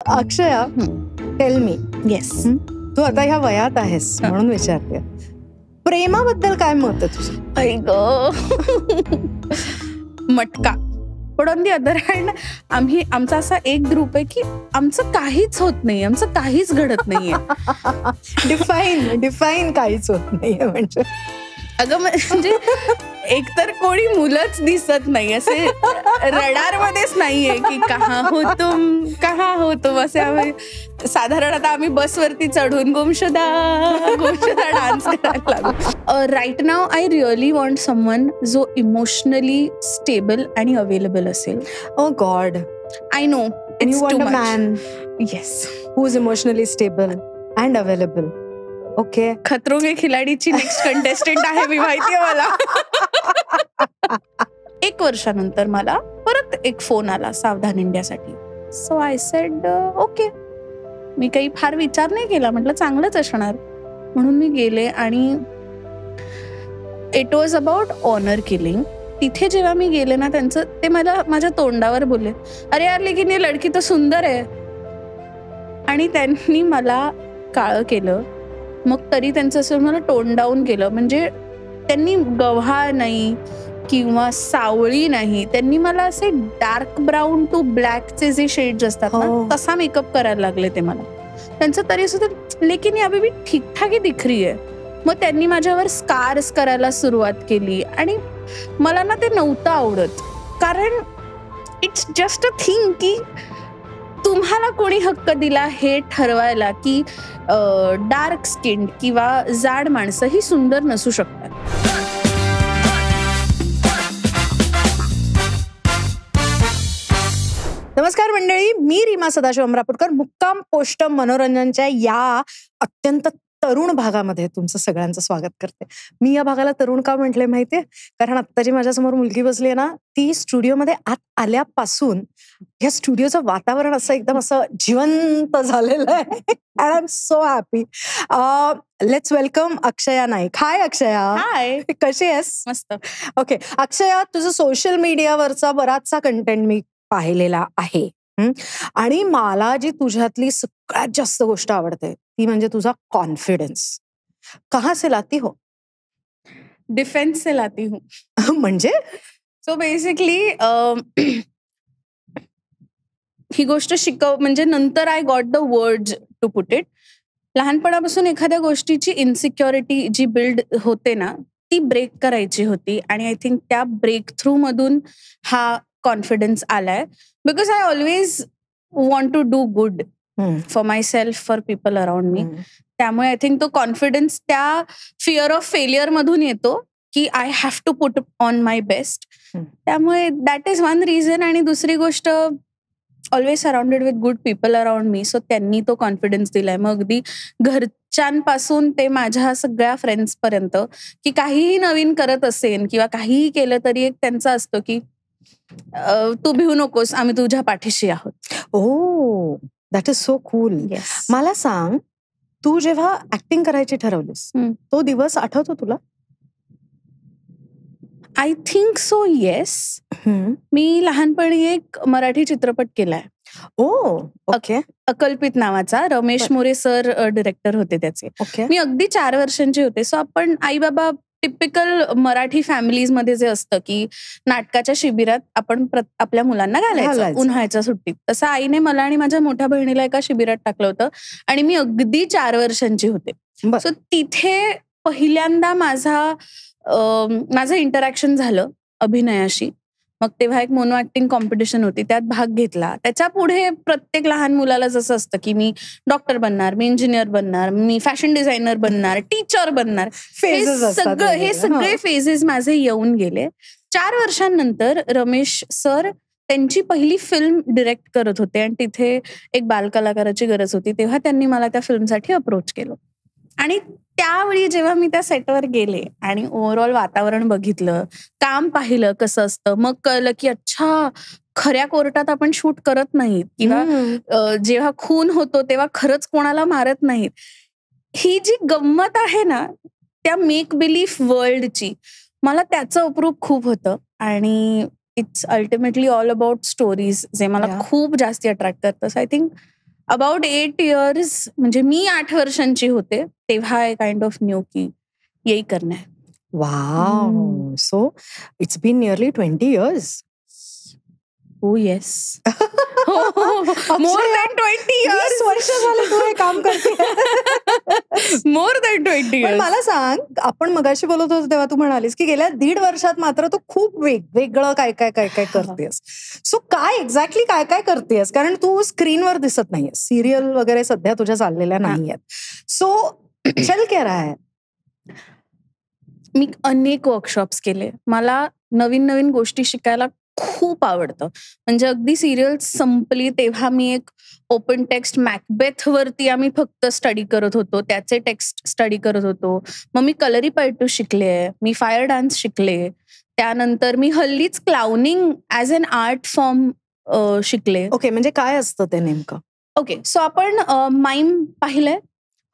अक्षया, tell me. Yes. तू आता ह्या वयात आहेस म्हणून विचारते, प्रेमाबद्दल काय मत आहे तुझं? आई ग मटका. पण ऑन दी अदर हँड आमचा असा एक ग्रुप आहे की आमचं काहीच होत नाही, आमचं काहीच घडत नाहीये. डिफाईन काहीच होत नाहीये म्हणजे. अगं म्हणजे एकतर कोणी मुलंच दिसत नाही, असे रडार मध्येच नाहीये की कहा हो तुम असे आम्ही साधारण आता आम्ही बसवरती चढून गुमशुदा डान्स करायला लागलो. Right now I really want someone जो इमोशनली स्टेबल आणि अवेलेबल असेल. Oh god, I know you want a man yes who is emotionally stable and available. Okay, खतरों के खिलाडीची नेक्स्ट कंटेस्टंट आहे मी, माहितीये मला. 1 वर्षानंतर मला परत एक फोन आला सावधान इंडियासाठी. So I said okay. मी काही फार विचार नाही केला, म्हटलं चांगलंच असणार म्हणून मी गेले. आणि it was about honour killing. तिथे जेव्हा मी गेले ना, त्यांचं ते मला माझ्या तोंडावर बोलले, अरे यार लेकिन ये लडकी तर सुंदर आहे. आणि त्यांनी मला काळं केलं. मग तरी त्यांचं असं मला टोन डाऊन केलं. म्हणजे त्यांनी गव्हाळ नाही किंवा सावळी नाही, त्यांनी मला असे डार्क ब्राऊन टू ब्लॅकचे जे शेड्स असतात ना, तसा मेकअप करायला लागले ते मला. त्यांचं तरी सुद्धा लेकिन अभी भी ठीकठाक दिख रही आहे. मग त्यांनी माझ्यावर स्कार्स करायला सुरुवात केली आणि मला ना ते नव्हतं आवडत. कारण इट्स जस्ट अ थिंग की तुम्हाला कोणी हक्क दिला हे ठरवायला की डार्क स्किन किंवा जाड माणसं ही सुंदर नसू शकतात. नमस्कार मंडळी, मी रीमा सदाशिव अमरापूरकर मुक्काम पोस्ट मनोरंजनच्या या अत्यंत तरुण भागामध्ये तुमचं सगळ्यांचं स्वागत करते. मी या भागाला तरुण का म्हटले माहितीये? कारण आत्ताची माझ्यासमोर मुलगी बसली आहे ना, ती स्टुडिओमध्ये आत आल्यापासून या स्टुडिओचं वातावरण असं एकदम असं जिवंत झालेलं आहे. And I am so happy. Let's welcome Akshaya Naik. Hi Akshaya. Hi, कशी आहेस? मस्त. ओके अक्षया, तुझं सोशल मीडियावरचा बराचसा कंटेंट मी पाहिलेला आहे. आणि मला जी तुझ्यातली सगळ्यात जास्त गोष्ट आवडते ती म्हणजे तुझा कॉन्फिडन्स. कहाँ से लाती हो? डिफेन्स से लाती हूँ. म्हणजे सो बेसिकली ही गोष्ट म्हणजे नंतर I got the words to put it. लहानपणापासून एखाद्या गोष्टीची इन्सिक्युरिटी जी बिल्ड होते ना, ती ब्रेक करायची होती. आणि आय थिंक त्या ब्रेक थ्रू मधून हा कॉन्फिडन्स आलाय. Because I always want to do good for myself, for people around me. त्यामुळे आय थिंक तो कॉन्फिडन्स त्या फिअर ऑफ फेलियर मधून येतो की I have to put on my best. त्यामुळे दॅट इज वन रिझन. आणि दुसरी गोष्ट, always surrounded with good people around me. So त्यांनी तो कॉन्फिडन्स दिलाय. मग अगदी घरच्यांपासून ते माझ्या सगळ्या फ्रेंड्स पर्यंत की काहीही नवीन करत असेल किंवा काहीही केलं तरी एक त्यांचा असतो की तू भिवू नकोस, आम्ही तुझ्या पाठीशी आहोत. ओ, दॅट इज सो कूल. मला सांग, तू जेव्हा ऍक्टिंग करायची ठरवलीस तो दिवस आठवतो तुला? I think so, yes. मी लहानपणी एक मराठी चित्रपट केलाय. ओके. अकल्पित नावाचा. रमेश मोरे सर डिरेक्टर होते त्याचे. मी अगदी 4 वर्षांची होते. सो आपण आई बाबा टिपिकल मराठी फॅमिलीज मध्ये जे असतं की नाटकाच्या शिबिरात आपण आपल्या मुलांना घालायचं उन्हाळ्याच्या सुट्टीत, तसं आईने मला आणि माझ्या मोठ्या बहिणीला एका शिबिरात टाकलं होतं. आणि मी अगदी 4 वर्षांची होते. सो तिथे पहिल्यांदा माझं इंटरॅक्शन झालं अभिनयाशी. मग तेव्हा एक मोनो ऍक्टिंग कॉम्पिटिशन होती, त्यात भाग घेतला. त्याच्या पुढे प्रत्येक लहान मुलाला जसं असतं की मी डॉक्टर बनणार, मी इंजिनियर बनणार, मी फॅशन डिझायनर बनणार, टीचर बनणार, हे सगळे फेजेस माझे येऊन गेले. 4 वर्षांनंतर रमेश सर त्यांची पहिली फिल्म डिरेक्ट करत होते आणि तिथे एक बालकलाकाराची गरज होती. तेव्हा त्यांनी मला त्या फिल्मसाठी अप्रोच केलं. आणि त्यावेळी जेव्हा मी त्या सेटवर गेले आणि ओव्हरऑल वातावरण बघितलं, काम पाहिलं कसं असतं, मग कळलं की अच्छा, खऱ्या कोर्टात आपण शूट करत नाहीत किंवा जेव्हा खून होतो तेव्हा खरंच कोणाला मारत नाहीत. ही जी गंमत आहे ना त्या मेक बिलीफ वर्ल्डची, मला त्याचं अप्रूप खूप होतं. आणि it's ultimately all about stories, जे मला खूप जास्ती अट्रॅक्ट करतं. So I think about 8 years, म्हणजे मी 8 वर्षांची होते तेव्हा आय काइंड ऑफ न्यू की यही करना है. Wow. So it's been nearly 20 years. Oh yes. More than 20 years. 20 वर्ष झाले तू हे काम करते. More than 20 years. मला सांग, आपण मगाशी बोलत होतो तेव्हा तू म्हणालीस की गेल्या 1.5 वर्षात मात्र तू खूप वेगवेगळं काय करतेस. सो काय एक्झॅक्टली काय करतेस? कारण तू स्क्रीनवर दिसत नाहीयेस, सिरियल वगैरे सध्या तुझ्या चाललेल्या नाहीयेत. सो चल क्या रहा है? मी अनेक वर्कशॉप्स केले. मला नवीन नवीन गोष्टी शिकायला खूप आवडतं. म्हणजे अगदी सिरियल संपली तेव्हा मी एक ओपन टेक्स्ट मॅकबेथ वरती आम्ही फक्त स्टडी करत होतो, त्याचे टेक्स्ट स्टडी करत होतो. मग मी कलरीपयट्टू शिकले, मी फायर डान्स शिकले, त्यानंतर मी हल्लीच clowning as an art form शिकले. ओके, म्हणजे काय असतं ते नेमकं? ओके, सो आपण माईम पाहिलंय?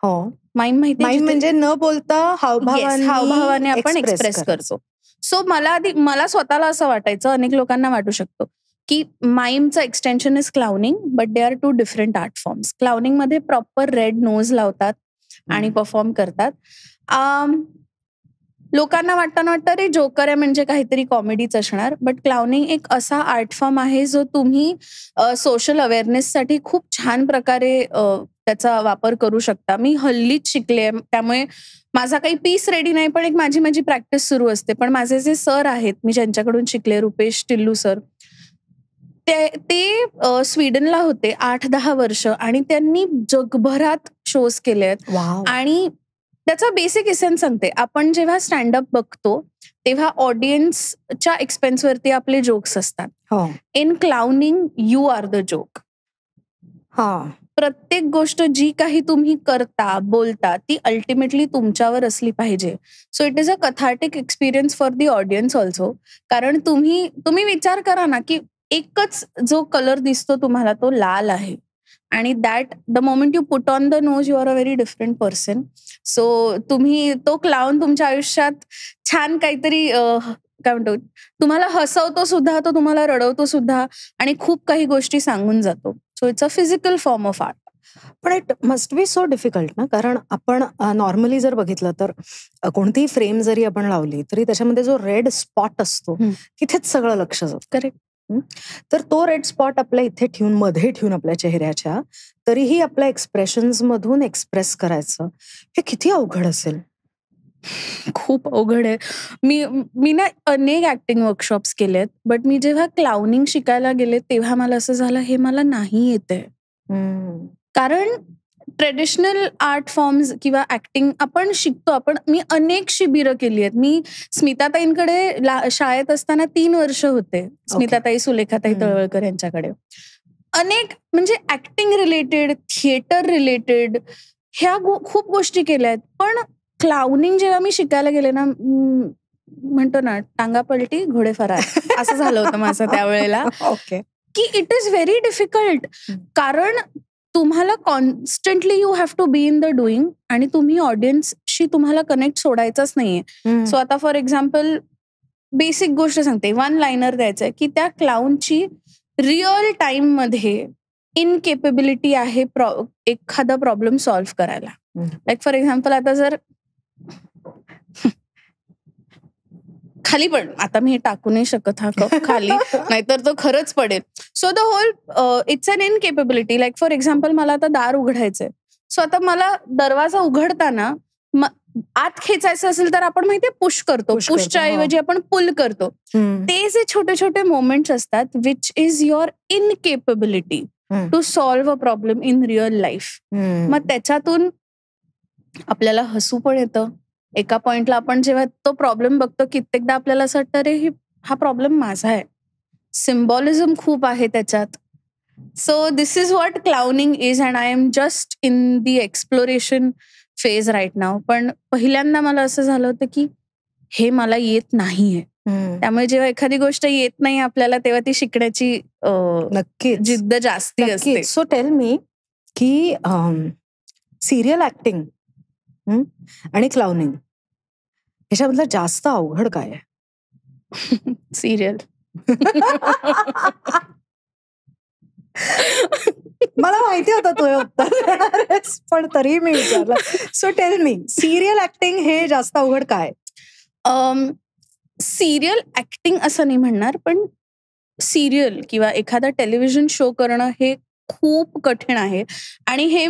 हो, माईम माहिती. माईम म्हणजे न बोलता हावभावाने आपण एक्सप्रेस करतो. सो मला स्वतःला असं वाटायचं, अनेक लोकांना वाटू शकतो की माईमचं extension is clowning, but they are 2 different art forms. Clowning मध्ये प्रॉपर रेड नोज लावतात आणि परफॉर्म करतात. लोकांना वाटतं रे जोकर आहे म्हणजे काहीतरी कॉमेडीच असणार, बट क्लाउनिंग एक असा आर्ट फॉर्म आहे जो तुम्ही सोशल अवेअरनेससाठी खूप छान प्रकारे त्याचा वापर करू शकता. मी हल्लीच शिकले, त्यामुळे माझा काही पीस रेडी नाही, पण एक माझी प्रॅक्टिस सुरू असते. पण माझे जे सर आहेत, मी ज्यांच्याकडून शिकले, रुपेश टिल्लू सर, ते स्वीडनला होते 8-10 वर्ष आणि त्यांनी जगभरात शोज केले आहेत. आणि त्याचा बेसिक इसेन्स सांगते. आपण जेव्हा स्टँडअप बघतो तेव्हा ऑडियन्सच्या एक्सपेन्सवरती आपले जोक्स असतात. In clowning you are the joke. प्रत्येक गोष्ट जी काही तुम्ही करता, बोलता, ती अल्टिमेटली तुमच्यावर असली पाहिजे. So it is a cathartic experience for the audience also. कारण तुम्ही विचार करा ना की एकच जो कलर दिसतो तुम्हाला तो लाल आहे, आणि that the moment you put on the nose you are a very different person. So तुम्ही तो क्लाउन तुमच्या आयुष्यात छान काहीतरी काय म्हणतो, तुम्हाला हसवतो सुद्धा, तो तुम्हाला रडवतो सुद्धा, आणि खूप काही गोष्टी सांगून जातो. So it's a physical form of art. पण it must be so difficult ना, कारण आपण नॉर्मली जर बघितलं तर कोणतीही फ्रेम जरी आपण लावली तरी त्याच्यामध्ये जो रेड स्पॉट असतो तिथेच सगळं लक्ष जातं. करेक्ट. तर तो रेड स्पॉट आपल्या इथे ठेवून, मध्ये ठेवून आपल्या चेहऱ्याच्या, तरीही आपल्या एक्सप्रेशन्स मधून एक्सप्रेस करायचं, हे किती अवघड असेल? खूप अवघड आहे. मी ना अनेक ऍक्टिंग वर्कशॉप्स केलेत, बट मी जेव्हा क्लाउनिंग शिकायला गेले तेव्हा मला असं झालं, हे मला नाही येते. कारण ट्रेडिशनल आर्ट फॉर्म्स किंवा ऍक्टिंग आपण शिकतो. मी अनेक शिबिरं केली आहेत. मी स्मिताताईंकडे शाळेत असताना 3 वर्ष होते. स्मिताताई, सुलेखाताई तळवळकर यांच्याकडे. अनेक म्हणजे ऍक्टिंग रिलेटेड, थिएटर रिलेटेड ह्या खूप गोष्टी केल्या आहेत. पण क्लाउनिंग जेव्हा मी शिकायला गेले ना, म्हणतो ना, टांगा पलटी घोडे फरार असं झालं होतं माझं त्यावेळेला. की इट इज व्हेरी डिफिकल्ट. कारण तुम्हाला constantly you have to be in the doing, आणि तुम्ही ऑडियन्सशी तुम्हाला कनेक्ट सोडायचंच नाहीये. सो आता फॉर एक्झाम्पल बेसिक गोष्ट सांगते, 1 लाइनर द्यायचंय की त्या क्लाउनची रिअल टाइम मध्ये इनकेपेबिलिटी आहे एखादा प्रॉब्लेम सॉल्व्ह करायला. लाईक फॉर एक्झाम्पल, आता जर खाली पण, आता मी हे टाकू नाही शकत हा कप खाली, नाहीतर तो खरंच पडेल. So the whole it's an incapability. Like for example, मला आता दार उघडायचंय. सो आता मला दरवाजा उघडताना आत खेचायचं असेल तर आपण माहितीये पुश करतो, पुशच्या ऐवजी आपण पुल करतो. ते जे छोटे छोटे मोमेंट्स असतात, which is your incapability to solve a problem in real life. मग त्याच्यातून आपल्याला हसू पण येतं. एका पॉइंटला आपण जेव्हा तो प्रॉब्लेम बघतो, कित्येकदा आपल्याला असं वाटतं, अरे हा प्रॉब्लेम माझा आहे. सिम्बॉलिझम खूप आहे त्याच्यात. So this is what clowning is, and I am just in the exploration phase right now. पण पहिल्यांदा मला असं झालं होतं की हे मला येत नाहीये. त्यामुळे जेव्हा एखादी गोष्ट येत नाही आपल्याला, तेव्हा ती शिकण्याची नक्की जिद्द जास्ती असते. सो टेल मी की सिरियल ऍक्टिंग आणि क्लाउनिंग ह्याच्यामधलं जास्त अवघड काय आहे? सिरियल. मला माहिती होतं तू हे उत्तर देणार आहेस, पण तरी मी विचारलं. सो टेल मी, सिरियल ऍक्टिंग हे जास्त अवघड काय? सिरियल ऍक्टिंग असं नाही म्हणणार, पण सिरियल किंवा एखादा टेलिव्हिजन शो करणं हे खूप कठीण आहे. आणि हे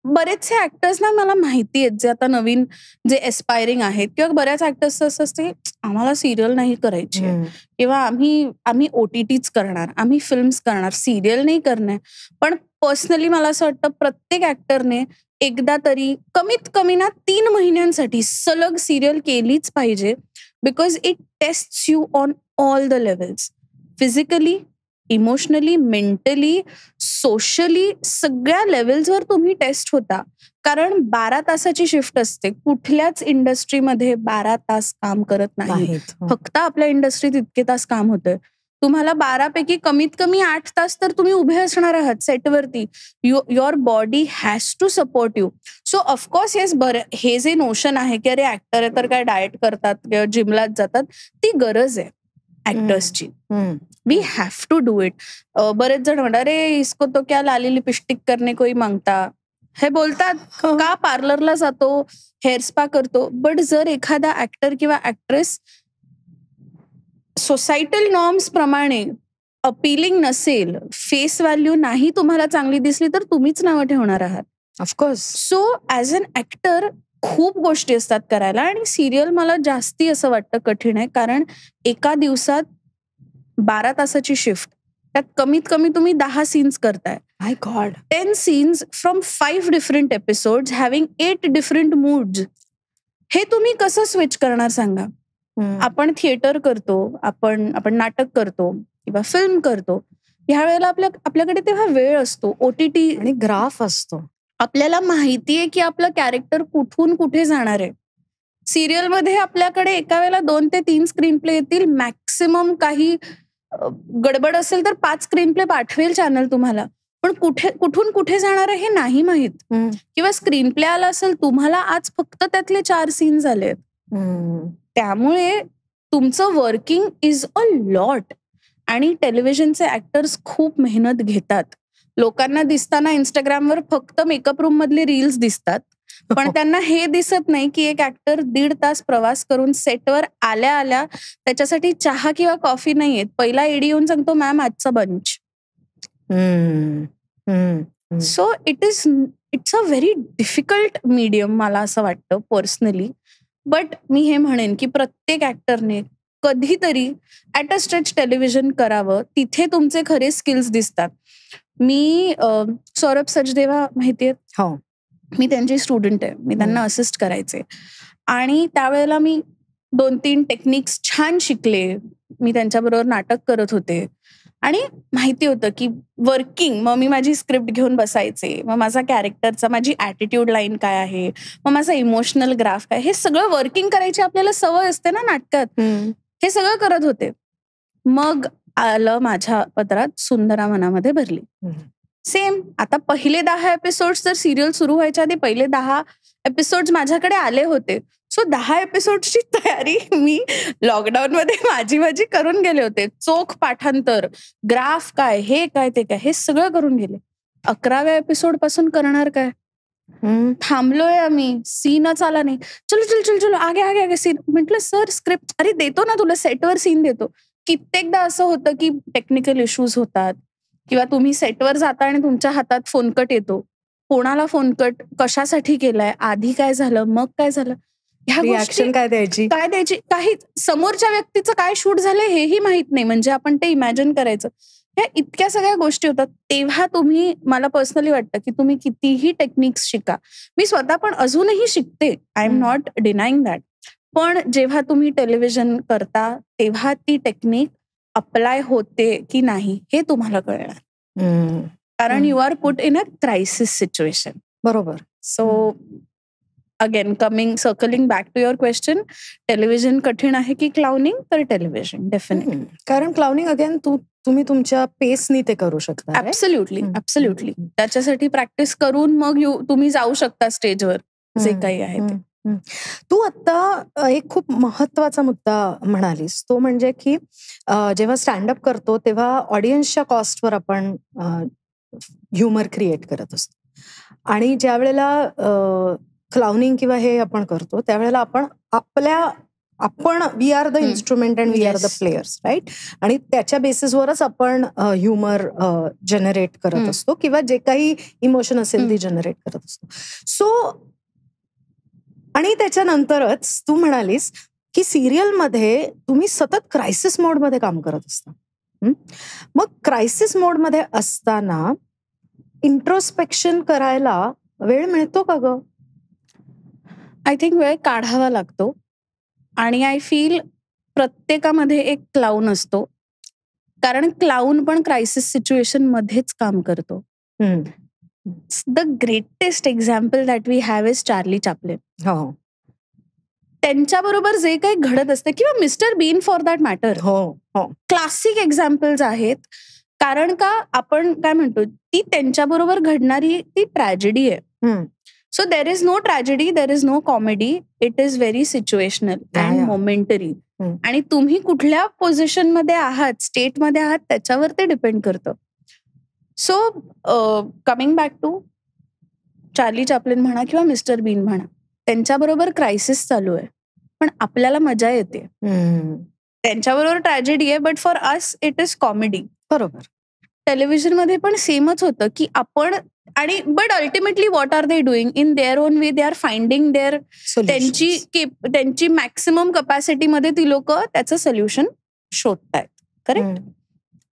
बरेचसे ऍक्टर्स ना मला माहिती आहेत, जे आता नवीन जे एस्पायरिंग आहेत, किंवा बऱ्याच ऍक्टर्स असं असते आम्हाला सिरियल नाही करायची आहे, किंवा आम्ही OTTच करणार, आम्ही फिल्म्स करणार, सिरियल नाही करणार. पण पर्सनली मला असं वाटतं प्रत्येक ऍक्टरने एकदा तरी कमीत कमी ना 3 महिन्यांसाठी सलग सिरियल केलीच पाहिजे. Because it tests you on all the levels, physically, emotionally, mentally, socially, सगळ्या लेवल्सवर तुम्ही टेस्ट होता. कारण 12 तासाची शिफ्ट असते. कुठल्याच इंडस्ट्रीमध्ये 12 तास काम करत नाही. फक्त आपल्या इंडस्ट्रीत इतके तास काम होतंय. तुम्हाला 12 पैकी कमीत कमी 8 तास तर तुम्ही उभे असणार आहात सेटवरती. Your body has to support you. So of course yes, हे जे नोशन आहे की अरे ऍक्टर आहे तर काय डाएट करतात किंवा जिमलाच जातात, ती गरज आहे ऍक्टर्सची. We have to do it. बरेच जण म्हणतात अरे इसको तो क्या लाली लिपस्टिक करने कोई मागता, हे बोलतात का पार्लरला जातो, हेअर स्पा करतो. बट जर एखादा ऍक्टर किंवा ऍक्ट्रेस सोसायटल नॉर्म्स प्रमाणे अपिलिंग नसेल, फेस व्हॅल्यू नाही तुम्हाला चांगली दिसली, तर तुम्हीच नावं ठेवणार आहात. Of course. So as an actor खूप गोष्टी असतात करायला. आणि सिरियल मला जास्ती असं वाटतं कठीण आहे, कारण एका दिवसात 12 तासाची शिफ्ट, त्यात कमीत कमी तुम्ही 10 सीन्स करताय. My god. 10 scenes from 5 different episodes having 8 different moods. हे तुम्ही कसं स्विच करणार सांगा? आपण थिएटर करतो, आपण नाटक करतो किंवा फिल्म करतो, ह्या वेळेला आपल्याकडे तेव्हा वेळ असतो, OTT आणि ग्राफ असतो. आपल्याला माहितीये की आपलं कॅरेक्टर कुठून कुठे जाणार आहे. सिरियलमध्ये आपल्याकडे एका वेळेला 2 ते 3 स्क्रीन प्ले येतील, मॅक्सिमम काही गडबड असेल तर 5 स्क्रीन प्ले पाठवेल चॅनल तुम्हाला, पण कुठून कुठे जाणार आहे हे नाही माहित. किंवा स्क्रीन प्ले आला असेल, तुम्हाला आज फक्त त्यातले 4 सीन झाले. त्यामुळे तुमचं वर्किंग इज अ लॉट. आणि टेलिव्हिजनचे ऍक्टर्स खूप मेहनत घेतात. लोकांना दिसताना इंस्टाग्रामवर फक्त मेकअप रूम मधले रील्स दिसतात, पण त्यांना हे दिसत नाही की एक ऍक्टर 1.5 तास प्रवास करून सेटवर आल्या आल्या त्याच्यासाठी चहा किंवा कॉफी नाही येत, पहिला एडी येऊन सांगतो मॅम आजचा bunch. So it's a very difficult medium मला असं वाटतं पर्सनली. बट मी हे म्हणेन की प्रत्येक ऍक्टरने कधीतरी ऍट अ स्ट्रेच टेलिव्हिजन करावं, तिथे तुमचे खरे स्किल्स दिसतात. मी सौरभ सचदेवा माहितीये, मी त्यांची स्टुडंट आहे, मी त्यांना असिस्ट करायचे. आणि त्यावेळेला मी 2-3 टेक्निक्स छान शिकले. मी त्यांच्याबरोबर नाटक करत होते आणि माहिती होतं की वर्किंग, मग मी माझी स्क्रिप्ट घेऊन बसायचे, मग माझा कॅरेक्टरचा, माझी ॲटिट्यूड लाईन काय आहे, मग माझा इमोशनल ग्राफ काय, हे सगळं वर्किंग करायची आपल्याला सवय असते ना नाटकात. हे सगळं करत होते. मग आलं माझ्या पत्रात सुंदरा मनामध्ये भरली. सेम आता पहिले 10 एपिसोड्स तर सिरियल सुरू व्हायच्या आधी पहिले 10 एपिसोड्स माझ्याकडे आले होते. सो 10 एपिसोड्सची तयारी मी लॉकडाऊन मध्ये माझी करून गेले होते. चोख पाठांतर, ग्राफ काय, हे काय ते काय, हे सगळं करून गेले. 11व्या एपिसोड पासून करणार काय, थांबलोय आम्ही, सीनच आला नाही. चलो चलो चलो चलो आगे आगे आगे सीन. म्हटलं सर स्क्रिप्ट, अरे देतो ना तुला, सेटवर सीन देतो. कित्येकदा असं होतं की टेक्निकल इश्यूज होतात, किंवा तुम्ही सेटवर जाता आणि तुमच्या हातात फोनकट येतो. कोणाला फोनकट, कशासाठी केलाय, आधी काय झालं, मग काय झालं, ह्या गोष्टी काय द्यायची, काही समोरच्या व्यक्तीचं काय शूट झालंय हेही माहित नाही. म्हणजे आपण ते इमॅजिन करायचं. ह्या इतक्या सगळ्या गोष्टी होतात. तेव्हा तुम्ही, मला पर्सनली वाटतं की तुम्ही कितीही टेक्निक्स शिका. मी स्वतः पण अजूनही शिकते, I am not denying that. पण जेव्हा तुम्ही टेलिव्हिजन करता तेव्हा ती टेक्निक अप्लाय होते की नाही हे तुम्हाला कळणार. कारण you are put in a crisis situation. बरोबर. So again circling back to your question, television कठीण आहे की क्लाउनिंग? तर टेलिव्हिजन डेफिनेटली. कारण क्लाउनिंग अगेन तुम्ही तुमच्या पेसनी ते करू शकता. ऍब्सोल्युटली. त्याच्यासाठी प्रॅक्टिस करून मग तुम्ही जाऊ शकता स्टेजवर, जे काही आहे ते. तू आता एक खूप महत्वाचा मुद्दा म्हणालीस, तो म्हणजे की जेव्हा स्टँडअप करतो तेव्हा ऑडियन्सच्या कॉस्टवर आपण ह्युमर क्रिएट करत असतो आणि ज्या वेळेला क्लाउनिंग किंवा हे आपण करतो त्यावेळेला आपण we are the instrument and we are the players, right? आणि त्याच्या बेसिसवरच आपण ह्युमर जनरेट करत असतो किंवा जे काही इमोशन असेल ती जनरेट करत असतो. सो आणि त्याच्यानंतरच तू म्हणालीस की सिरियलमध्ये तुम्ही सतत क्रायसिस मोडमध्ये काम करत असता. मग क्रायसिस मोडमध्ये असताना इंट्रोस्पेक्शन करायला वेळ मिळतो का ग? आय थिंक वेळ काढावा लागतो आणि आय फील प्रत्येकामध्ये एक क्लाउन असतो, कारण क्लाउन पण क्रायसिस सिच्युएशन मध्येच काम करतो. The greatest example that we have is Charlie Chaplin. त्यांच्याबरोबर जे काही घडत असते किंवा mister Bean for that matter, classic examples आहेत. कारण का आपण काय म्हणतो, ती त्यांच्याबरोबर घडणारी ती ट्रॅजेडी आहे. So there is no tragedy, there is no comedy, it is very situational and momentary. आणि तुम्ही कुठल्या पोझिशनमध्ये आहात, स्टेटमध्ये आहात, त्याच्यावर ते डिपेंड करतं. So coming back to Charlie Chaplin म्हणा किंवा मिस्टर बीन म्हणा, त्यांच्याबरोबर क्रायसिस चालू आहे पण आपल्याला मजा येते. त्यांच्याबरोबर ट्रॅजेडी आहे but for us it is comedy. बरोबर. टेलिव्हिजन मध्ये पण सेमच होतं की आपण आणि but ultimately what are they doing in their own way, they are finding their त्यांची मॅक्सिमम कपॅसिटीमध्ये ती लोक त्याचं सोल्युशन शोधतायत. करेक्ट.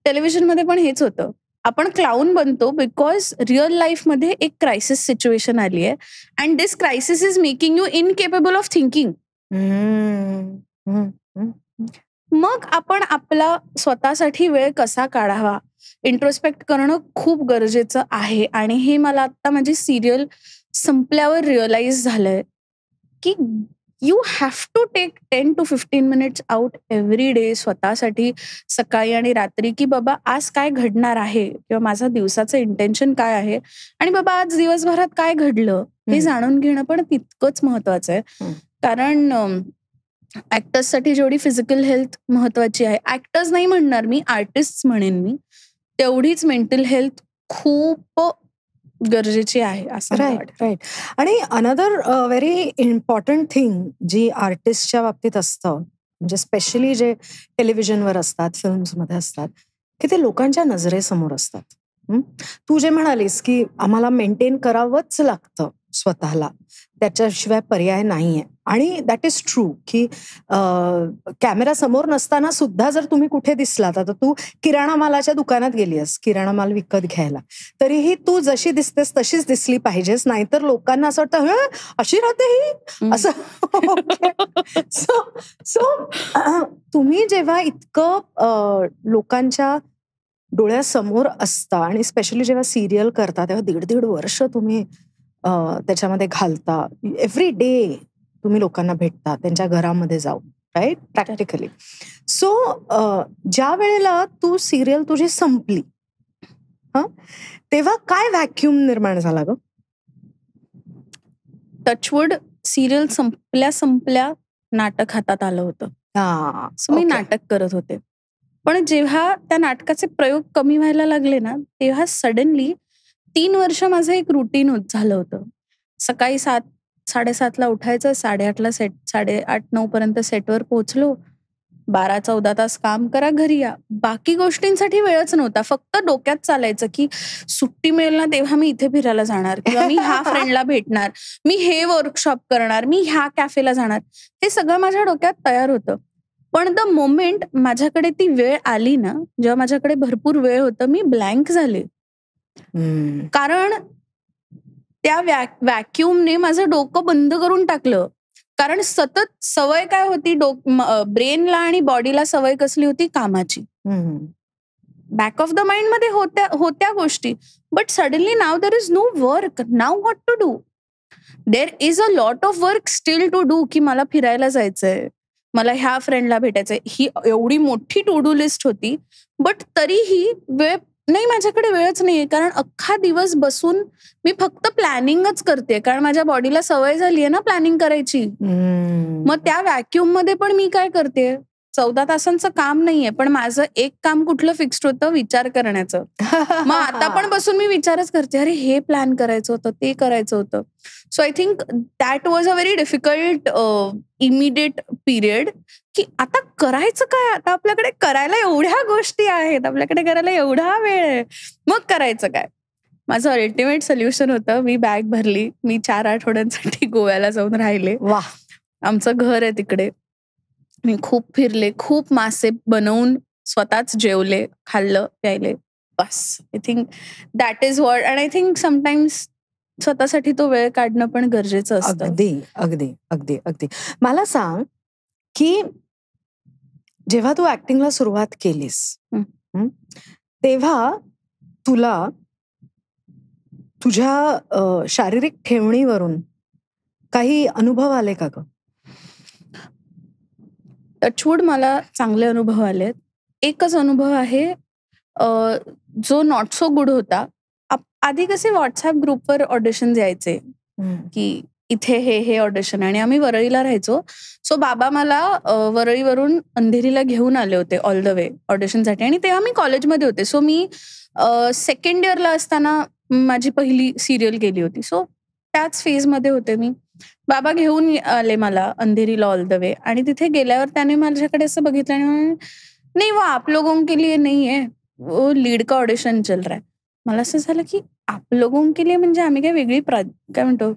टेलिव्हिजन मध्ये पण हेच होतं. आपण क्लाउन बनतो बिकॉज रिअल लाईफ मध्ये एक क्रायसिस सिच्युएशन आली आहे and this crisis is making you incapable of thinking. मग आपण आपला स्वतःसाठी वेळ कसा काढावा, इंट्रोस्पेक्ट करणं खूप गरजेचं आहे. आणि हे मला आता माझी सिरियल संपल्यावर रिअलाइज झालंय की you have to take 10 to 15 minutes out every day स्वतःसाठी, सकाळी आणि रात्री, की बाबा आज काय घडणार आहे किंवा माझा दिवसाचं इंटेन्शन काय आहे आणि बाबा आज दिवसभरात काय घडलं हे जाणून घेणं पण तितकंच महत्वाचं आहे. कारण ऍक्टर्ससाठी जेवढी फिजिकल हेल्थ महत्वाची आहे, ऍक्टर्स नाही म्हणणार मी, आर्टिस्ट म्हणेन मी, तेवढीच मेंटल हेल्थ खूप गरजेची आहे असं. राईट. आणि अनदर व्हेरी इम्पॉर्टंट थिंग जी आर्टिस्टच्या बाबतीत असतं, म्हणजे स्पेशली जे टेलिव्हिजनवर असतात, फिल्म्समध्ये असतात, की ते लोकांच्या नजरेसमोर असतात. तू जे म्हणालीस की आम्हाला मेंटेन करावंच लागतं स्वतःला, त्याच्याशिवाय पर्याय नाहीये. आणि दॅट इज ट्रू की कॅमेरा समोर नसताना सुद्धा जर तुम्ही कुठे दिसलात, आता तू किराणा मालाच्या दुकानात गेलीस किराणा माल विकत घ्यायला, तरीही तू जशी दिसतेस तशीच दिसली पाहिजेस, नाहीतर लोकांना असं वाटतं अशी राहते ही असं. सो तुम्ही जेव्हा इतकं लोकांच्या डोळ्यासमोर असता आणि स्पेशली जेव्हा सिरियल करता तेव्हा 1.5 वर्ष तुम्ही त्याच्यामध्ये घालता, एव्हरी डे तुम्ही लोकांना भेटता त्यांच्या घरामध्ये जाऊन, राईट, प्रॅक्टिकली. सो ज्या वेळेला तू सिरियल तुझी संपली तेव्हा काय व्हॅक्युम निर्माण झाला ग? टचवूड सिरियल संपल्या नाटक हातात आलं होतं. सो मी नाटक करत होते. पण जेव्हा त्या नाटकाचे प्रयोग कमी व्हायला लागले ना, तेव्हा सडनली 3 वर्ष माझं एक रुटीन झालं होतं. सकाळी 7-7:30 उठायचं, 8:30 सेट, 8:30-9 पर्यंत सेटवर पोहोचलो, 12-14 तास काम करा, घरी या. बाकी गोष्टींसाठी वेळच नव्हता. फक्त डोक्यात चालायचं की सुट्टी मिळेल ना तेव्हा मी इथे फिरायला जाणार, किंवा मी ह्या फ्रेंडला भेटणार, मी हे वर्कशॉप करणार, मी ह्या कॅफेला जाणार. हे सगळं माझ्या डोक्यात तयार होतं. पण द मोमेंट माझ्याकडे ती वेळ आली ना, जेव्हा माझ्याकडे भरपूर वेळ होतं, मी ब्लँक झाले. कारण त्या व्हॅक्युमने माझं डोकं बंद करून टाकलं. कारण सतत सवय काय होती, ब्रेनला आणि बॉडीला सवय कसली होती, कामाची. बॅक ऑफ द माइंड मध्ये होत्या गोष्टी, but suddenly now there is no work. Now what to do? There is a lot of work still to do. की मला फिरायला जायचंय, मला ह्या फ्रेंडला भेटायचंय, ही एवढी मोठी टू डू लिस्ट होती. बट तरीही वेळ नाही, माझ्याकडे वेळच नाहीये, कारण अख्खा दिवस बसून मी फक्त प्लॅनिंगच करते, कारण माझ्या बॉडीला सवय झाली आहे ना प्लॅनिंग करायची. मग त्या व्हॅक्युम मध्ये पण मी काय करते, 14 तासांचं काम नाहीये, पण माझं एक काम कुठलं फिक्स्ड होतं, विचार करण्याचं. मग आता पण बसून मी विचारच करते, अरे हे प्लॅन करायचं होतं, ते करायचं होतं. So I think that was a very difficult immediate period, की आता करायचं काय, आता आपल्याकडे करायला एवढ्या गोष्टी आहेत, आपल्याकडे करायला एवढा वेळ आहे, मग करायचं काय. माझं अल्टिमेट सोल्युशन होतं, मी बॅग भरली, मी 4 आठवड्यांसाठी गोव्याला जाऊन राहिले. वा, आमचं घर आहे तिकडे. मी खूप फिरले, खूप मासे बनवून स्वतःच जेवले, खाल्लं, प्यायले, बस. I think that is what. And I think sometimes स्वतःसाठी तो वेळ काढणं पण गरजेचं असतं. अगदी अगदी अगदी अगदी. मला सांग की जेव्हा तू ऍक्टिंगला सुरुवात केलीस तेव्हा तुला तुझ्या शारीरिक ठेवणीवरून काही अनुभव आले का ग? टचवूड मला चांगले अनुभव आलेत. एकच अनुभव आहे जो नॉट सो गुड होता. आधी कसे व्हॉट्सअप ग्रुपवर ऑडिशन्स यायचे की इथे हे ऑडिशन, आणि आम्ही वरळीला राहायचो. सो बाबा मला वरळीवरून अंधेरीला घेऊन आले होते ऑल द वे ऑडिशनसाठी, आणि तेव्हा मी कॉलेजमध्ये होते. सो मी सेकंड इयरला असताना माझी पहिली सिरियल केली होती. सो त्याच फेजमध्ये होते मी. बाबा घेऊन आले मला अंधेरीला ऑल द वे, आणि तिथे गेल्यावर त्याने माझ्याकडे असं बघितलं आणि नाही, वो आप लोगों के लिए नहीं है, वो लीड का ऑडिशन चल रहा है. मला असं झालं की आप लोगों के लिए म्हणजे आम्ही काय वेगळी काय म्हणतो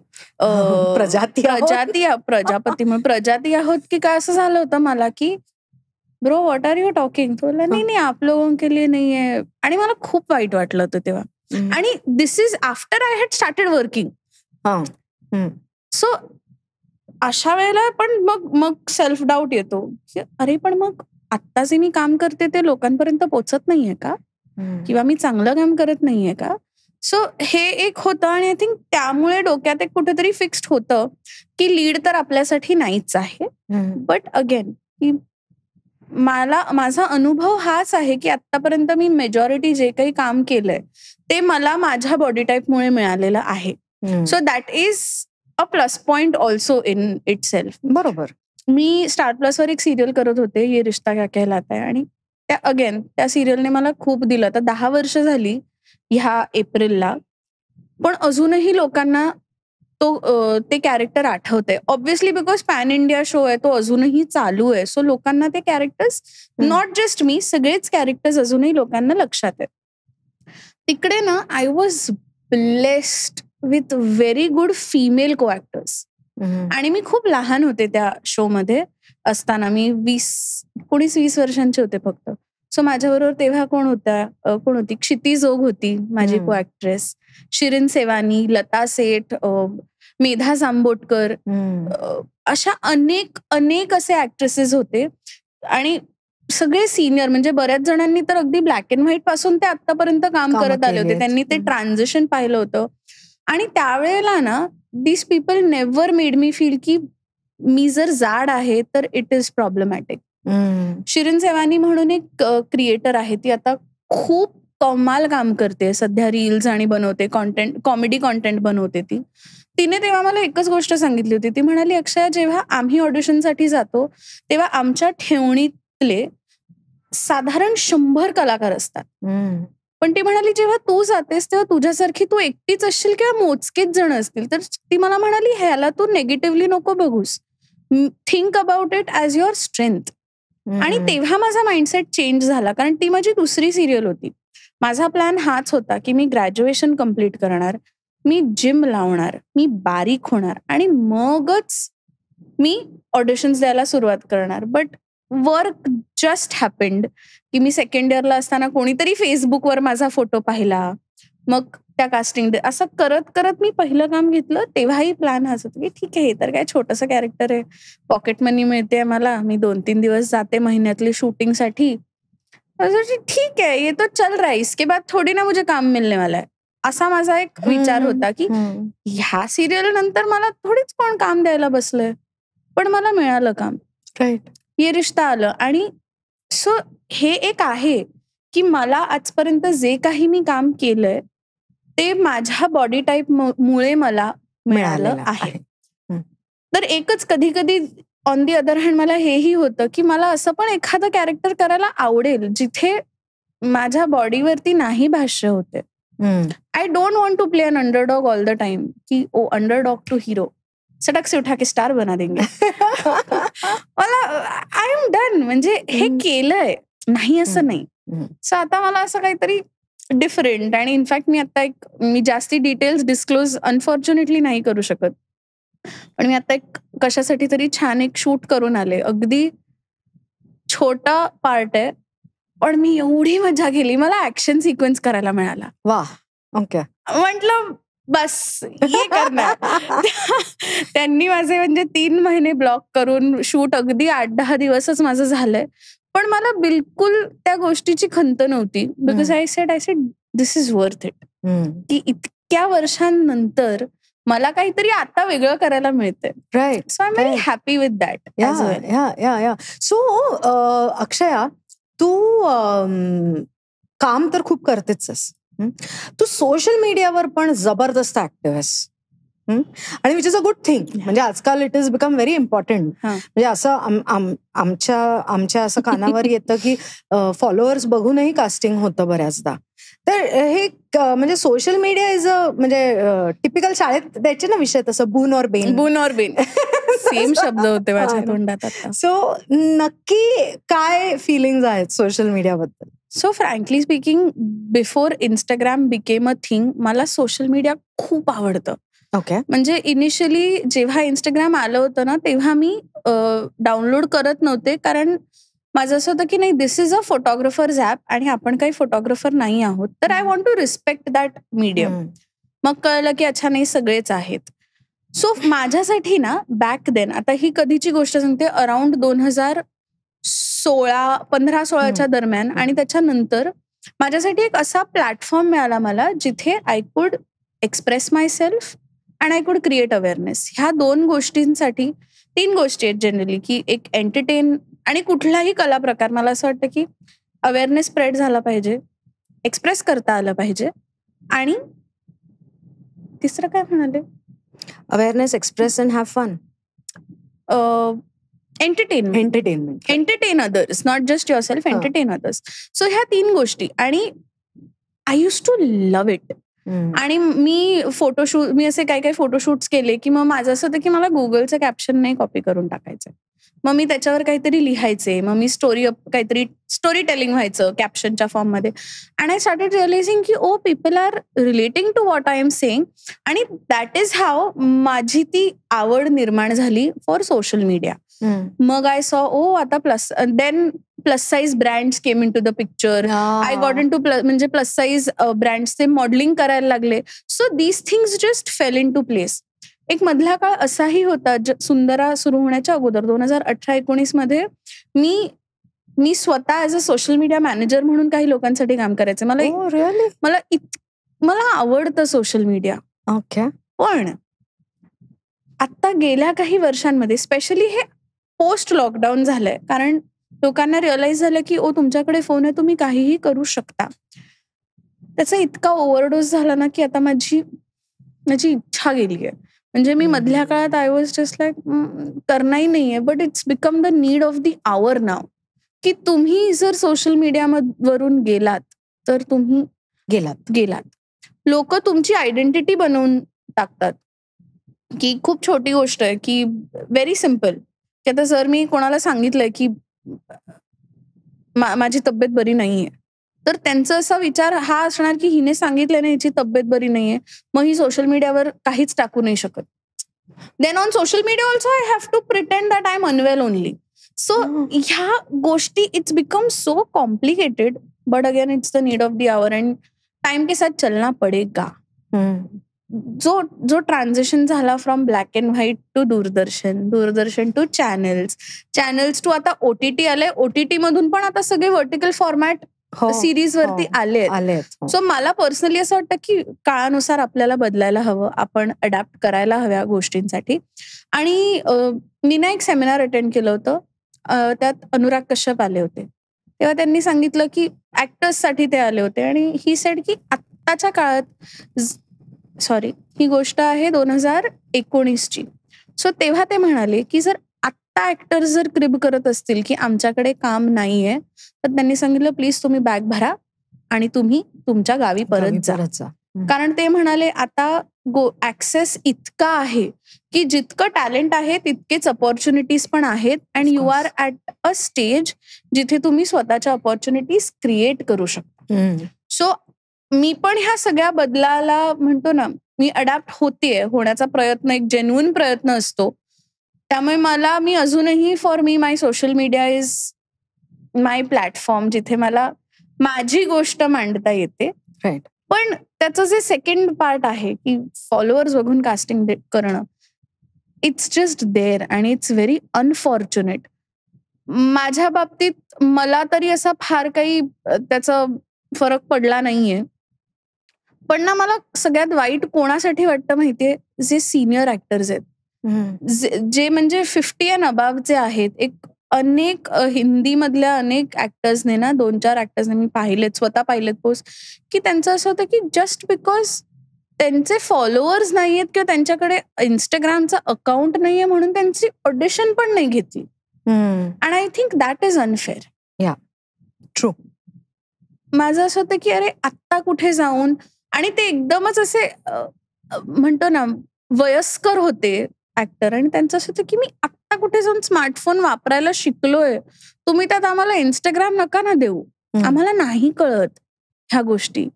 प्रजापती म्हणून प्रजाती आहोत की काय, असं झालं होतं मला की bro what are you talking. तो बोलला नाही आप लोगों के लिए नहीं है, आणि मला खूप वाईट वाटलं होतं तेव्हा. आणि this is after I had started working. So अशा वेळेला पण मग सेल्फ डाऊट येतो, अरे पण मग आत्ता जे मी काम करते ते लोकांपर्यंत पोहोचत नाहीये का, किंवा मी चांगलं काम करत नाहीये का. सो हे एक होतं, आणि आय थिंक त्यामुळे डोक्यात एक कुठेतरी फिक्स्ड होतं की लीड तर आपल्यासाठी नाहीच आहे. बट अगेन की माझा अनुभव हाच आहे की आतापर्यंत मी मेजॉरिटी जे काही काम केलंय ते मला माझ्या बॉडी टाईपमुळे मिळालेलं आहे. So that is a plus point also in it self. बरोबर. मी स्टार प्लसवर एक सिरियल करत होते, ये रिश्ता क्या कहलाता है, आणि त्या सिरियलने मला खूप दिलं. तर 10 वर्ष झाली ह्या एप्रिलला, पण अजूनही लोकांना ते कॅरेक्टर आठवतंय. Obviously because pan India show आहे, तो अजूनही चालू आहे. सो लोकांना ते कॅरेक्टर्स, नॉट जस्ट मी, सगळेच कॅरेक्टर्स अजूनही लोकांना लक्षात आहेत. तिकडे ना I was blessed with very good female को ऍक्टर्स, आणि मी खूप लहान होते त्या शो मध्ये असताना. मी 19-20 वर्षांचे होते फक्त. सो माझ्याबरोबर तेव्हा कोण होती, क्षिती जोग होती माझी को ऍक्ट्रेस, शिरीन सेवानी, लता सेठ, मेधा जांबोटकर, अशा अनेक असे ऍक्ट्रेसेस होते, आणि सगळे सिनियर. म्हणजे बऱ्याच जणांनी तर अगदी ब्लॅक अँड व्हाईट पासून ते आतापर्यंत काम करत आले होते. त्यांनी ते ट्रान्झिशन पाहिलं होतं. आणि त्यावेळेला ना this people never made me feel की मी जर जाड आहे तर it is problematic. Shireen Sewani म्हणून एक क्रिएटर आहे, ती आता खूप कमाल काम करते सध्या, रील्स आणि बनवते कॉन्टेंट, कॉमेडी कॉन्टेंट बनवते ती. तिने तेव्हा मला एकच गोष्ट सांगितली होती. ती म्हणाली, अक्षया, जेव्हा आम्ही ऑडिशनसाठी जातो तेव्हा आमच्या ठेवणीतले साधारण 100 कलाकार असतात, पण ती म्हणाली जेव्हा तू जातेस तेव्हा तुझ्यासारखी तू एकटीच असशील किंवा मोजकेच जण असतील. तर ती मला म्हणाली, ह्याला तू नेगेटिव्हली नको बघूस, think about it as your strength. आणि तेव्हा माझा माइंडसेट चेंज झाला, कारण ती माझी दुसरी सिरियल होती. माझा प्लॅन हाच होता की मी ग्रॅज्युएशन कम्प्लीट करणार, मी जिम लावणार, मी बारीक होणार, आणि मगच मी ऑडिशन्स द्यायला सुरुवात करणार. बट वर्क जस्ट हॅपेंड की मी सेकंड इयरला असताना कोणीतरी फेसबुकवर माझा फोटो पाहिला, मग त्या कास्टिंग डे, असं करत करत मी पहिलं काम घेतलं. तेव्हाही प्लॅन हाच होता की ठीक आहे, हे तर काय छोटंसं कॅरेक्टर आहे, पॉकेट मनी मिळते मला, मी 2-3 दिवस जाते महिन्यातली शूटिंगसाठी, ठीक है ये तो चल रहा है, इसके बाद थोड़ी ना मुझे काम मिलने वाला है, असा माझा एक विचार होता की ह्या सिरियल नंतर मला थोडीच कोण काम द्यायला बसलंय. पण मला मिळालं काम, राईट. ये रिश्ता आलं. आणि सो हे एक आहे की मला आजपर्यंत जे काही मी काम केलंय ते माझ्या बॉडी टाईप मुळे मला मिळालं आहे. तर एकच कधी कधी ऑन दी अदर हँड मला हेही होतं की मला असं पण एखादं कॅरेक्टर करायला आवडेल जिथे माझ्या बॉडीवरती नाही भाष्य होते. I don't want to play an underdog all the time की ओ अंडरडॉग टू हिरो सटक से उठा के स्टार बना देंगे. मला आय एम डन. म्हणजे हे केलंय नाही असं नाही. सो आता मला असं काहीतरी डिफरंट. आणि इनफॅक्ट मी जास्ती डिटेल्स डिस्क्लोज अनफॉर्च्युनेटली नाही करू शकत. पण मी आता कशासाठी तरी छान एक शूट करून आले. अगदी छोटा पार्ट आहे पण मी एवढी मजा केली. मला ऍक्शन सिक्वेन्स करायला मिळाला. वा. ओके. म्हटलं बस हे करणार. त्यांनी माझे म्हणजे 3 महिने ब्लॉक करून शूट अगदी 8-10 दिवसच माझं झालंय. पण मला बिलकुल त्या गोष्टीची खंत नव्हती. Because I said this is worth it. की इतक्या वर्षांनंतर मला काहीतरी आता वेगळं करायला मिळतंय. Right. So I am very happy with that. Yeah. सो अक्षया, तू काम तर खूप करतेच आहेस. तू सोशल मीडियावर पण जबरदस्त ऍक्टिव्ह आहेस. आणि which is a good thing. म्हणजे आजकाल it is become very important. म्हणजे असं आमच्या असं कानावर येतं की फॉलोअर्स बघूनही कास्टिंग होतं बऱ्याचदा. तर हे म्हणजे सोशल मीडिया इज म्हणजे टिपिकल शाळेत द्यायचे ना विषय तसं बून और बेन. बून और बेन सेम शब्द होते माझ्या तोंडात आता. सो नक्की काय फिलिंग्स आहेत सोशल मीडियाबद्दल? So frankly speaking before Instagram became a thing मला सोशल मीडिया खूप आवडतं. ओके. म्हणजे इनिशियली जेव्हा इंस्टाग्राम आलं होतं ना तेव्हा मी डाउनलोड करत नव्हते. कारण माझं असं होतं की नाही this is a photographers app आणि आपण काही फोटोग्राफर नाही आहोत. तर I want to respect that medium. मग कळलं की अच्छा नाही सगळेच आहेत. सो माझ्यासाठी ना बॅक देन, आता ही कधीची गोष्ट सांगते, अराउंड 2015-16 दरम्यान. आणि त्याच्यानंतर माझ्यासाठी एक असा प्लॅटफॉर्म मिळाला मला जिथे I could express my self and I could create awareness. ह्या 2 गोष्टींसाठी 3 गोष्टी आहेत जनरली की एक एंटरटेन आणि कुठलाही कला प्रकार. मला असं वाटतं की अवेअरनेस स्प्रेड झाला पाहिजे, एक्सप्रेस करता आलं पाहिजे आणि तिसरं काय म्हणाले? Awareness, express and have fun. Entertain others, not just yourself, entertain others. So ह्या 3 गोष्टी. आणि I use to love it. आणि मी असे काही फोटोशूट्स केले की मग माझं असं होतं की मला गुगलचं कॅप्शन नाही कॉपी करून टाकायचं. मग मी त्याच्यावर काहीतरी लिहायचे. मग मी काहीतरी स्टोरी टेलिंग व्हायचं कॅप्शनच्या फॉर्ममध्ये. अँड आय स्टार्टेड रिअलायझिंग की oh people are relating to what I am saying. आणि दॅट इज हाव माझी ती आवड निर्माण झाली फॉर सोशल मीडिया. मग आय सॉ आता plus size brands came into the picture. I got into म्हणजे प्लस साईज ब्रँड्सचे मॉडेलिंग करायला लागले. So these things just fell into place. एक मधला काळ असाही होता सुंदरा सुरू होण्याच्या अगोदर 2018-19 मध्ये मी स्वतः as a social media manager म्हणून काही लोकांसाठी काम करायचं. मला आवडतं सोशल मीडिया. ओके. पण आता गेल्या काही वर्षांमध्ये स्पेशली हे पोस्ट लॉकडाऊन झालंय. कारण लोकांना रिअलाइज झालं की तुमच्याकडे फोन आहे, तुम्ही काहीही करू शकता. त्याचा इतका ओव्हरडोस झाला ना की आता माझी इच्छा गेली आहे. म्हणजे मी मधल्या काळात आय वॉज जस्ट लाईक करणारही नाहीये. But it's become the need of the hour now की तुम्ही जर सोशल मीडियावरून गेलात तर तुम्ही गेलात. लोक तुमची आयडेंटिटी बनवून टाकतात. की खूप छोटी गोष्ट आहे की व्हेरी सिम्पल की आता जर मी कोणाला सांगितलंय की माझी तब्येत बरी नाहीये तर त्यांचा असा विचार हा असणार की हिने सांगितलं ना हिची तब्येत बरी नाहीये मग ही सोशल मीडियावर काहीच टाकू नाही शकत. Then on social media also I have to pretend that I am unwell only. So ह्या गोष्टी it's become so complicated. But again it's the need of the hour and time के साथ चलना पडेगा. जो ट्रान्झिशन झाला from black and white to Doordarshan to channels to आता OTT आले. OTT मधून पण आता सगळे व्हर्टिकल फॉर्मॅट सिरीज वरती आले. सो मला पर्सनली असं वाटतं की काळानुसार आपल्याला बदलायला हवं, आपण अडॅप्ट करायला हव्या गोष्टींसाठी. आणि मी ना एक सेमिनार अटेंड केलं होतं. त्यात अनुराग कश्यप आले होते. तेव्हा त्यांनी सांगितलं की ऍक्टर्ससाठी ते आले होते आणि ही सेड की आत्ताच्या काळात ही गोष्ट आहे 2019ची. सो तेव्हा ते म्हणाले की जर आत्ता ऍक्टर्स जर क्रिब करत असतील की आमच्याकडे काम नाहीये, तर त्यांनी सांगितलं प्लीज तुम्ही बॅग भरा आणि तुम्ही तुमच्या गावी परत जा. कारण ते म्हणाले आता ऍक्सेस इतका आहे की जितकं टॅलेंट आहे तितकेच अपॉर्च्युनिटीज पण आहेत and you are at a stage जिथे तुम्ही स्वतःच्या अपॉर्च्युनिटीज क्रिएट करू शकता. सो मी पण ह्या सगळ्या बदलाला म्हणतो ना, मी अडॅप्ट होतेय, होण्याचा प्रयत्न, एक जेन्युइन प्रयत्न असतो. त्यामुळे मी अजूनही for me my social media is my platform जिथे मला माझी गोष्ट मांडता येते. राईट. पण त्याचं जे सेकंड पार्ट आहे की फॉलोअर्स बघून कास्टिंग करणं, इट्स जस्ट देअर आणि इट्स व्हेरी अनफॉर्च्युनेट. माझ्या बाबतीत मला तरी असा फार काही त्याचा फरक पडला नाहीये. पण ना मला सगळ्यात वाईट कोणासाठी वाटतं माहितीये, जे सिनियर ऍक्टर्स आहेत, जे म्हणजे 50 अँड अबावचे आहेत. अनेक हिंदी मधल्या अनेक ऍक्टर्सने ना, 2-4 ऍक्टर्सने मी स्वतः पाहिलेत पोस्ट, की त्यांचं असं होतं की जस्ट बिकॉज त्यांचे फॉलोअर्स नाहीयेत किंवा त्यांच्याकडे इंस्टाग्रामचा अकाउंट नाहीये म्हणून त्यांची ऑडिशन पण नाही घेतली. And I think that is unfair. या ट्रू. माझं असं होतं की अरे आत्ता कुठे जाऊन, आणि ते एकदमच असे म्हणतो ना वयस्कर होते ऍक्टर, आणि त्यांचं असं होतं की मी आत्ता कुठे जाऊन स्मार्टफोन वापरायला शिकलोय, तुम्ही त्यात आम्हाला इंस्टाग्राम नका ना देऊ, आम्हाला नाही कळत ह्या गोष्टी.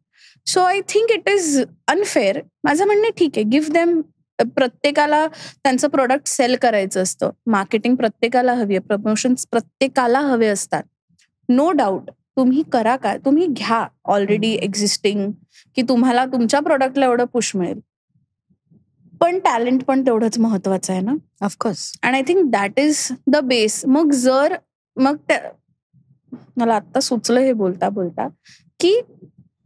So I think it is unfair. माझं म्हणणे ठीक आहे, गिव्ह देम. प्रत्येकाला त्यांचं प्रोडक्ट सेल करायचं असतं, मार्केटिंग प्रत्येकाला हवी आहे, प्रमोशन्स प्रत्येकाला हवे असतात, नो डाऊट. तुम्ही करा काय, तुम्ही घ्या ऑलरेडी एक्झिस्टिंग, की तुम्हाला तुमच्या प्रोडक्टला एवढं पुश मिळेल. पण टॅलेंट पण तेवढंच महत्वाचं आहे ना, of course. And I think that is the base. मला आत्ता सुचलं हे बोलता बोलता, की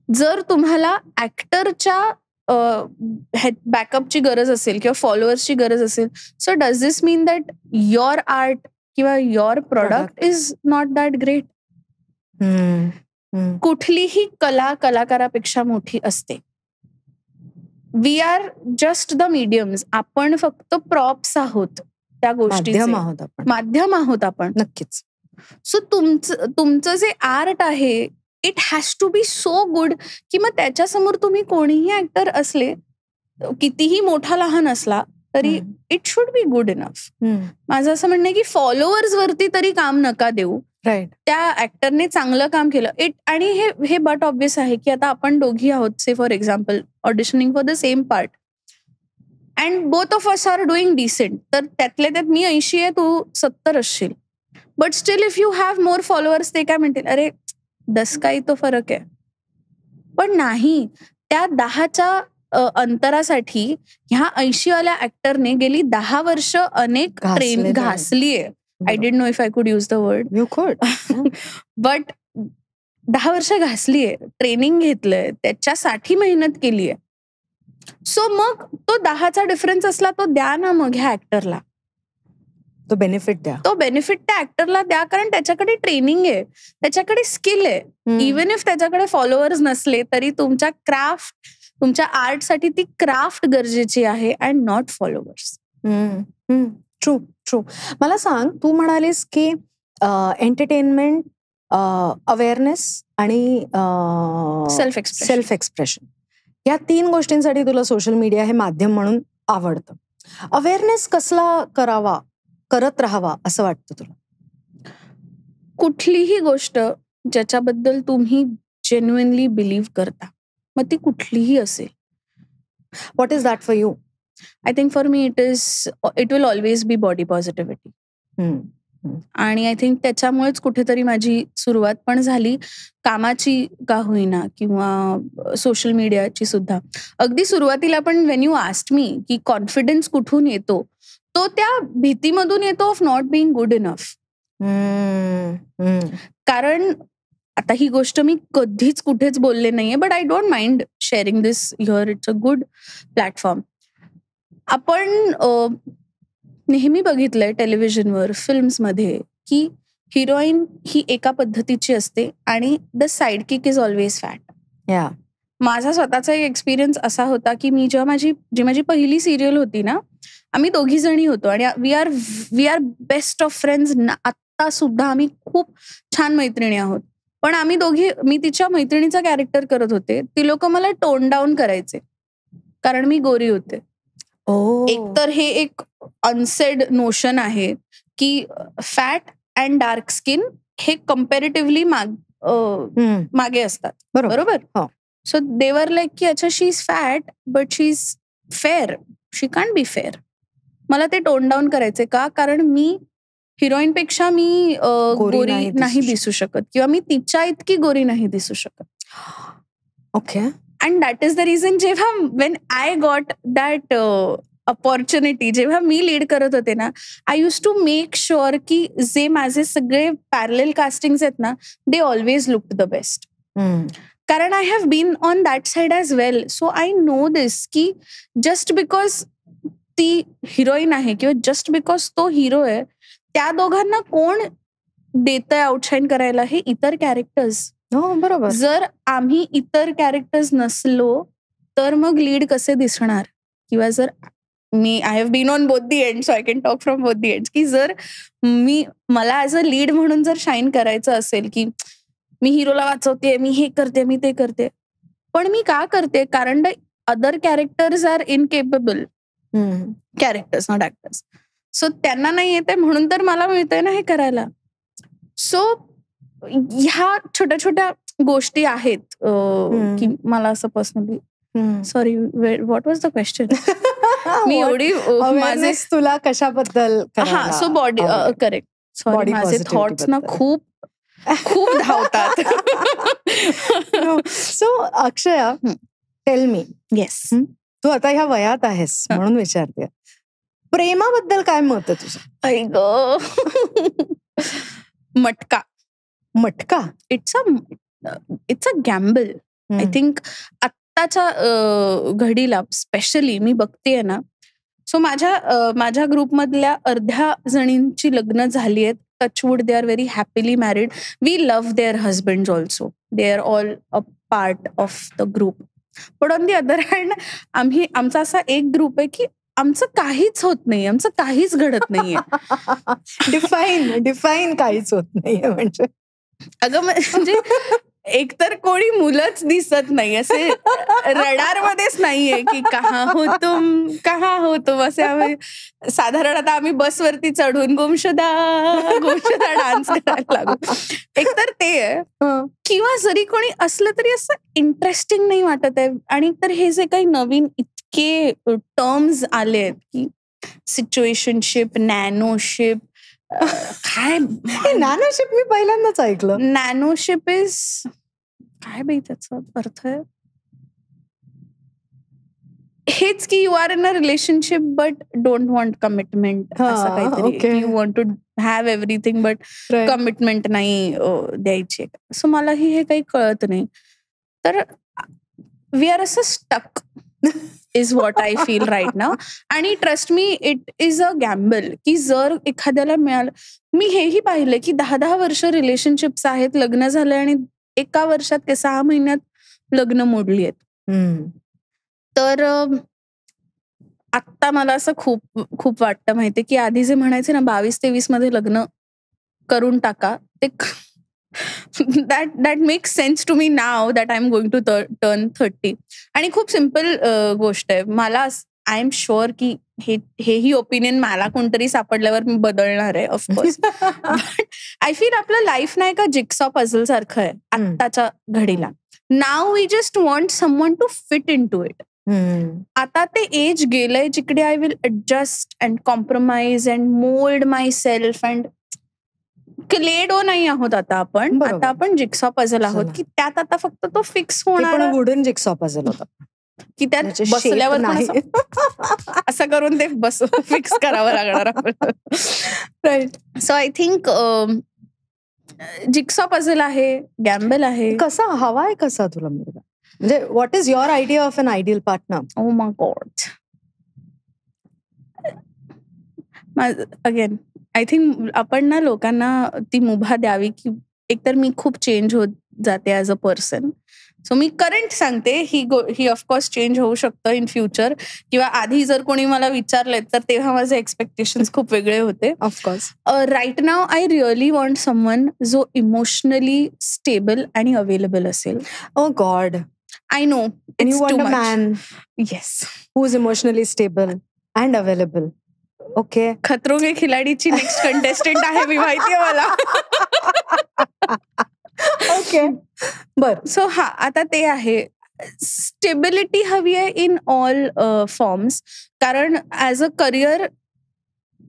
जर तुम्हाला ऍक्टरच्या बॅकअपची गरज असेल किंवा फॉलोअर्सची गरज असेल, so does this mean that your art किंवा your product is not that great? कुठलीही कला कलाकारापेक्षा मोठी असते. We are just the mediums. आपण फक्त प्रॉप्स आहोत त्या गोष्टीचे, माध्यम आहोत आपण. नक्कीच. सो तुमचं जे आर्ट आहे, it has to be so good की मग त्याच्यासमोर तुम्ही कोणीही ऍक्टर असले, कितीही मोठा लहान असला तरी it should be good enough. माझं असं म्हणणं आहे की फॉलोअर्स वरती तरी काम नका देऊ. राईट. त्या ऍक्टरने चांगलं काम केलं आणि हे बट ऑब्विस आहे की आता आपण दोघी आहोत, say for example auditioning for the same part, and both of us are doing decent. तर त्यातल्या त्यात मी 80 आहे, तू 70 असशील, but still if you have more followers, ते काय म्हणतील, अरे 10 काही तो फरक आहे. पण नाही, त्या 10च्या अंतरासाठी ह्या 80 वाल्या ऍक्टरने गेली 10 वर्ष अनेक train घासलीये. I didn't know if I could use the word. You could. But 10 वर्ष घासलीये, ट्रेनिंग घेतलंय, त्याच्यासाठी मेहनत केलीये. सो मग तो 10चा डिफरन्स असला तो द्या ना मग ह्या ऍक्टरला. तो बेनिफिट त्या ऍक्टरला द्या, कारण त्याच्याकडे ट्रेनिंग आहे, त्याच्याकडे स्किल आहे. इवन इफ त्याच्याकडे फॉलोअर्स नसले तरी तुमच्या आर्टसाठी ती क्राफ्ट गरजेची आहे अँड नॉट फॉलोअर्स. ट्रू. मला सांग, तू म्हणालीस की एंटरटेनमेंट, अवेअरनेस आणि सेल्फ एक्सप्रेशन या 3 गोष्टींसाठी तुला सोशल मीडिया हे माध्यम म्हणून आवडतं. अवेअरनेस कसला करत राहावा असं वाटतं तुला? कुठलीही गोष्ट ज्याच्याबद्दल तुम्ही जेन्युइनली बिलीव्ह करता, मग ती कुठलीही असेल. What is that for you? I think for me it will always be body positivity. आणि आय थिंक त्याच्यामुळेच कुठेतरी माझी सुरुवात पण झाली, कामाची का होईना किंवा सोशल मीडियाची सुद्धा. अगदी सुरुवातीला पण वेन यू आस्क्ड मी की कॉन्फिडन्स कुठून येतो, तो त्या भीतीमधून येतो of not being good enough. कारण आता ही गोष्ट मी कधीच कुठेच बोलले नाहीये, but I don't mind sharing this here. It's a good platform. आपण नेहमी बघितलंय टेलिव्हिजनवर, फिल्म्समध्ये, की हिरोईन ही एका पद्धतीची असते आणि the side kick is always fat. माझा स्वतःचा एक एक्सपिरियन्स असा होता की मी जेव्हा माझी पहिली सिरियल होती ना, आम्ही दोघी जणी होतो आणि we are best of friends. आता सुद्धा आम्ही खूप छान मैत्रिणी आहोत. पण आम्ही दोघी, मी तिच्या मैत्रिणीचा कॅरेक्टर करत होते, ती लोक मला टोन डाऊन करायचे कारण मी गोरी होते. एकतर हे एक अनसेड नोशन आहे की फॅट अँड डार्क स्किन हे कम्पॅरेटिव्हली मागे असतात, बरोबर. सो देवर लाईक की अच्छा she is fat but she is fair, she can't be fair. मला ते टोन डाऊन करायचे का, कारण मी हिरोईन पेक्षा मी गोरी नाही दिसू शकत किंवा मी तिच्या इतकी गोरी नाही दिसू शकत. Okay. And that is the reason जेव्हा when I got that opportunity, जेव्हा मी लीड करत होते ना, I use to make sure की जे माझे सगळे पॅरलेल कास्टिंग्स आहेत ना, they always looked the best. कारण I have been on that side as well. So I know this की जस्ट बिकॉज ती हिरोईन आहे किंवा जस्ट बिकॉज तो हिरो आहे, त्या दोघांना कोण देतंय आउटशाईन करायला, हे इतर कॅरेक्टर्स. बरोबर. जर आम्ही इतर कॅरेक्टर्स नसलो तर मग लीड कसे दिसणार, किंवा जर I have been on both the end, so I can talk from both the end, की जर मला ॲज अ लीड म्हणून जर शाईन करायचं असेल की मी हिरोला वाचवते, मी हे करते, मी ते करते, पण मी का करते, कारण the other characters are incapable characters, not actors. So त्यांना नाही येते म्हणून तर मला मिळतंय ना हे करायला. सो ह्या छोट्या छोट्या गोष्टी आहेत की मला असं personally, sorry what was the question? मी एवढी माझे तुला कशाबद्दल? सो बॉडी, करेक्ट, सॉरी माझे थॉट्स ना खूप धावतात. So Akshaya, tell me. Yes. तू आता ह्या वयात आहेस म्हणून विचारते, प्रेमाबद्दल काय मत आहे तुझं? आई ग, मटका. It's a gamble. I think आत्ताच्या घडीला स्पेशली मी बघतेय ना, सो माझ्या ग्रुपमधल्या अर्ध्या जणींची लग्न झाली आहेत. Touchwood, they are very happily married. We love their husband also. They are all a part of the group. पण ऑन दी अदर हँड आमचा असा एक ग्रुप आहे की आमचं काहीच होत नाही, आमचं काहीच घडत नाहीये. डिफाईन काहीच होत नाहीये म्हणजे अगं म्हणजे एकतर कोणी मुलंच दिसत नाही, असे रडारमध्येच नाहीये की कहा हो तुम असे आम्ही साधारण आता आम्ही बसवरती चढून गुमशुदा डान्स करायला लागू. एकतर ते आहे, किंवा जरी कोणी असलं तरी असं इंटरेस्टिंग नाही वाटत आहे. आणि तर हे जे काही नवीन इतके टर्म्स आले आहेत की सिच्युएशनशिप, नॅनोशिप, काय नॅनोशिप मी पहिल्यांदाच ऐकलं. नॅनोशिप इज काय बाई त्याचा अर्थ आहे? हेच की you are in a relationship but don't want commitment, असं काहीतरी. You want to have everything but commitment नाही द्यायची. सो मलाही हे काही कळत नाही. तर वी आर असं stuck is what I feel right now. आणि trust me, it is a gamble की जर एखाद्याला मिळालं. मी हेही पाहिलं की 10-10 वर्ष रिलेशनशिप्स आहेत, लग्न झालंय आणि एका वर्षात ते 6 महिन्यात लग्न मोडली आहेत. तर आत्ता मला असं खूप वाटतं माहितीये की आधी जे म्हणायचे ना 22-23 मध्ये लग्न करून टाका, ते that makes sense to me now that I'm going to turn 30. आणि खूप सिम्पल गोष्ट आहे. मला आय एम शुअर की हेही ओपिनियन मला कोणतरी सापडल्यावर मी बदलणार आहे ऑफकोर्स. बट आय फील आपलं लाईफ नाही का जिक्सॉ पझल सारखं आहे आत्ताच्या घडीला. Now we just want someone to fit into it. आता ते एज गेलंय जिकडे I will adjust and compromise and mould myself and क्लेडो नाही आहोत आता आपण. आता आपण जिक्सॉ पझल आहोत की त्यात आता फक्त तो फिक्स होणार. वुडन जिक्सॉ पझल होता की त्यात बसल्यावर असं करून ते फिक्स करावं लागणार आपल्याला. Right. So I think jigsaw puzzle आहे, गॅम्बल आहे. कसा हवाय कसा तुला मुलगा? म्हणजे what is your idea of an ideal partner? Oh my god. Again I think आपण ना लोकांना ती मुभा द्यावी की एकतर मी खूप चेंज होत जाते as a person. So me current सांगते, ही ऑफकोर्स चेंज होऊ शकतं इन फ्युचर, किंवा आधी जर कोणी मला विचारलंय तर तेव्हा माझे एक्सपेक्टेशन्स खूप वेगळे होते. Of course. Right now I really want someone जो इमोशनली स्टेबल आणि अवेलेबल असेल. Oh god. I know And it's you want too a much. man Yes. who's emotionally stable and available. Okay. खतरों के खिलाडीची नेक्स्ट कंटेस्टंट आहे मी, माहितीये मला. ओके. बर. सो हा आता ते आहे, स्टेबिलिटी हवी आहे इन ऑल फॉर्म्स, कारण ॲज अ करिअर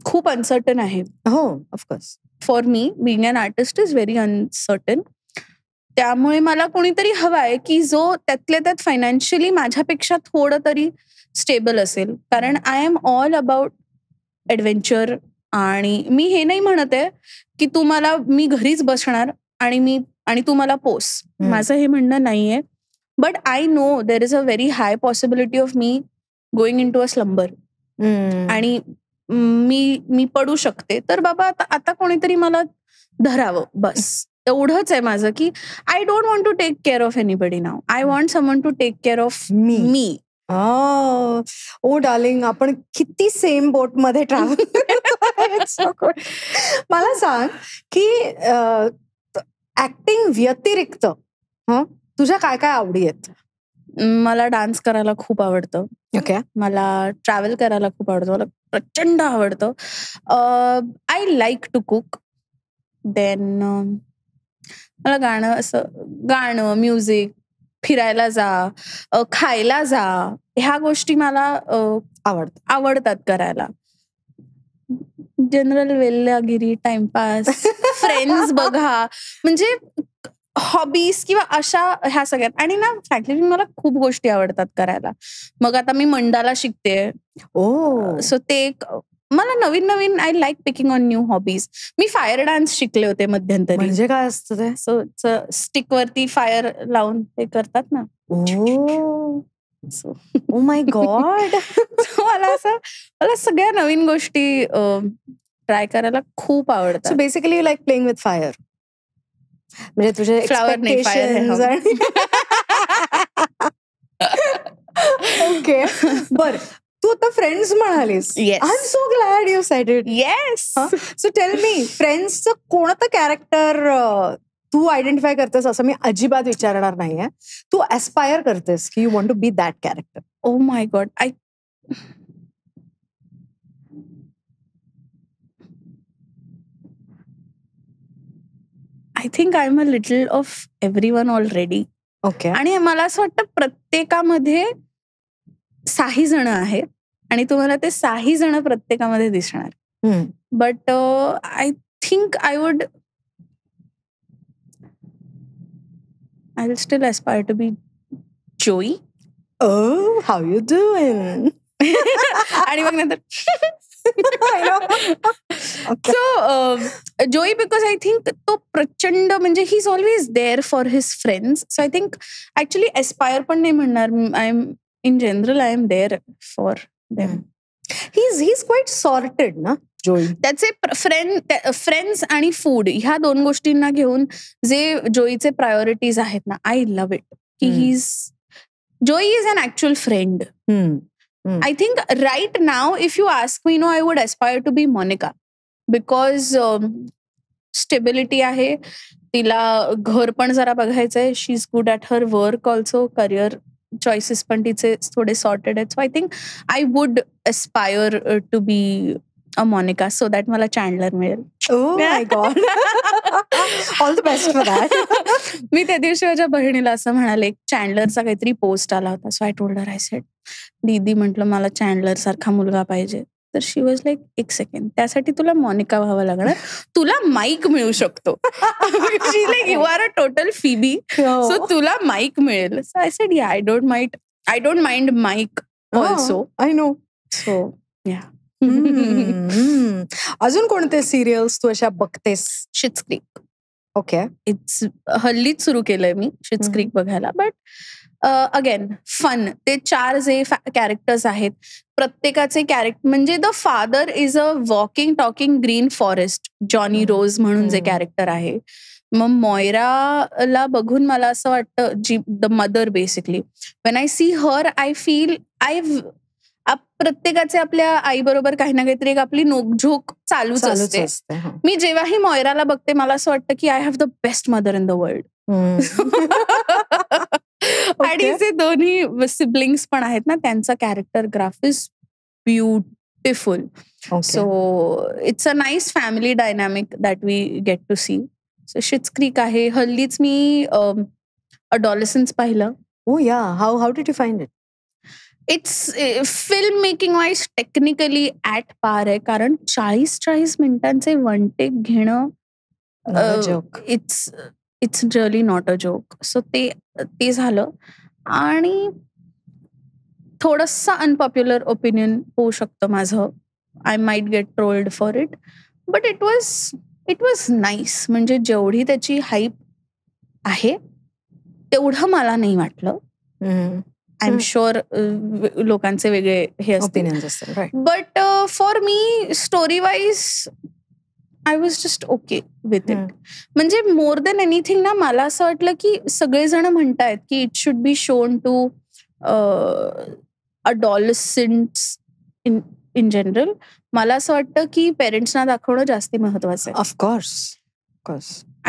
खूप अनसर्टन आहे. हो of course. For me being an artist is very uncertain. त्यामुळे मला कोणीतरी हवा आहे की जो त्यातल्या त्यात फायनान्शियली माझ्यापेक्षा थोडं तरी स्टेबल असेल, कारण I am all about adventure. आणि मी हे नाही म्हणत आहे की तू मला, मी घरीच बसणार आणि तू मला पोस, माझं हे म्हणणं नाहीये. But I know there is a very high possibility of me going into a slumber, आणि मी पडू शकते. तर बाबा आता कोणीतरी मला धरावं, बस एवढंच आहे माझं, की I don't want to take care of anybody now. I want someone to take care of me. Oh darling, आपण किती सेम बोट मध्ये ट्रॅव्हल. मला सांग की ऍक्टिंग व्यतिरिक्त तुझ्या काय काय आवडी आहेत? मला डान्स करायला खूप आवडतं. ओके. मला ट्रॅव्हल करायला खूप आवडतं, मला प्रचंड आवडतं. I like to cook. Then मला गाणं, म्युझिक, फिरायला जा, खायला जा, ह्या गोष्टी मला आवडतात करायला. जनरल वेल्लागिरी, टाइमपास, फ्रेंड्स बघा, म्हणजे हॉबीज किंवा अशा ह्या सगळ्यात. आणि ना फ्रँकली मला खूप गोष्टी आवडतात करायला. मग आता मी मंडाला शिकते. सो ते मला नवीन I like picking on new hobbies. मी फायर डान्स शिकले होते मध्यंतरी. म्हणजे काय असतं ते? सो स्टिक वरती फायर लावून ते करतात ना. ओ माय गॉड. मला सगळ्या नवीन गोष्टी ट्राय करायला खूप आवडतात. So basically you like playing with fire. म्हणजे तुझे फ्लावर नाही, फायर. ओके. बर, तू आता फ्रेंड्स म्हणालीस. I am so glad you said it. Yes. So tell me, फ्रेंड्सचं कोणतं कॅरेक्टर तू आयडेंटिफाय करतेस असं मी अजिबात विचारणार नाहीये. तू ऍस्पायर करतेस की you want to be that character? Oh my god, I think I am a little of everyone already. Okay. आणि मला असं वाटतं प्रत्येकामध्ये 6 जण आहेत आणि तुम्हाला ते 6 जण प्रत्येकामध्ये दिसणार. But I think I will still aspire to be Joey. How you doing? आणि मग नंतर सो जोई, बिकॉज आय थिंक तो प्रचंड, म्हणजे he is always there for his friends. So I think actually aspire पण नाही म्हणणार, I am in general I am there for them. He is quite sorted ना जोई. त्याचे फ्रेंड्स आणि फूड ह्या 2 गोष्टींना घेऊन जे जोईचे प्रायोरिटीज आहेत ना, आय लव्ह इट. की Joey is an actual friend. I think right now, if you ask me, I would aspire to be Monica, because stability आहे, तिला घर पण जरा बघायचंय, she is good at her work also, career choices पण तिचे थोडे सॉर्टेड आहेत. So I think I would aspire to be a Monica, so that मला चॅन्डलर मिळेल. Oh my God. All the best for that. मी त्या दिवशी माझ्या बहिणीला असं म्हणाले, चॅन्डलरचा काहीतरी पोस्ट आला होता. So I told her, I said, दीदी म्हटलं मला चॅन्डलर सारखा मुलगा पाहिजे. तर शी वॉज लाईक, एक सेकंड, त्यासाठी तुला मोनिका व्हावं लागणार, तुला माईक मिळू शकतो. She like, you are a total Phoebe, so तुला माईक मिळेल. So I said, yeah, I don't mind Mike also. I know. So yeah. अजून कोणते सिरियल्स तू अशा बघतेस? Schitt's Creek. ओके. इट्स हल्लीच सुरू केलंय मी शिट्स क्रीक बघायला. But again fun. ते 4 जे कॅरेक्टर्स आहेत, प्रत्येकाचे कॅरेक्टर म्हणजे the father is a walking talking green forest. Johnny Rose म्हणून जे कॅरेक्टर आहे. मग मॉयराला बघून मला असं वाटतं, जी the mother basically, when I see her I feel प्रत्येकाचे आपल्या आईबरोबर काही ना काहीतरी एक आपली नोकझोक चालूच असते. मी जेव्हाही मॉयराला बघते मला असं वाटतं की I have the best mother in the world. आणि जे दोन्ही सिबलिंग्स पण आहेत ना, त्यांचा character graph is beautiful. So it's a nice family dynamic that we get to see. So Schitt's Creek आहे. हल्लीच मी अडॉलसन्स पाहिलं. Oh yeah, how did you find it? It's film making wise technically at पार आहे. कारण 40 मिनिटांचे one take घेणं it's really not a joke. So ते झालं. आणि थोडंसं अनपॉप्युलर ओपिनियन होऊ शकतं माझं. I might get trolled for it, but it was nice. म्हणजे जेवढी त्याची हाईप आहे तेवढं मला नाही वाटलं. आय एम शुअर लोकांचे वेगळे हे ओपिनियन्स असतात. But for me story wise I was just okay with it. म्हणजे मोर दॅन एनिथिंग ना, मला असं वाटलं की सगळेजण म्हणतायत की it should be shown to adolescents in general. मला असं वाटतं की पेरेंट्सना दाखवणं जास्त महत्वाचं आहे. Of course.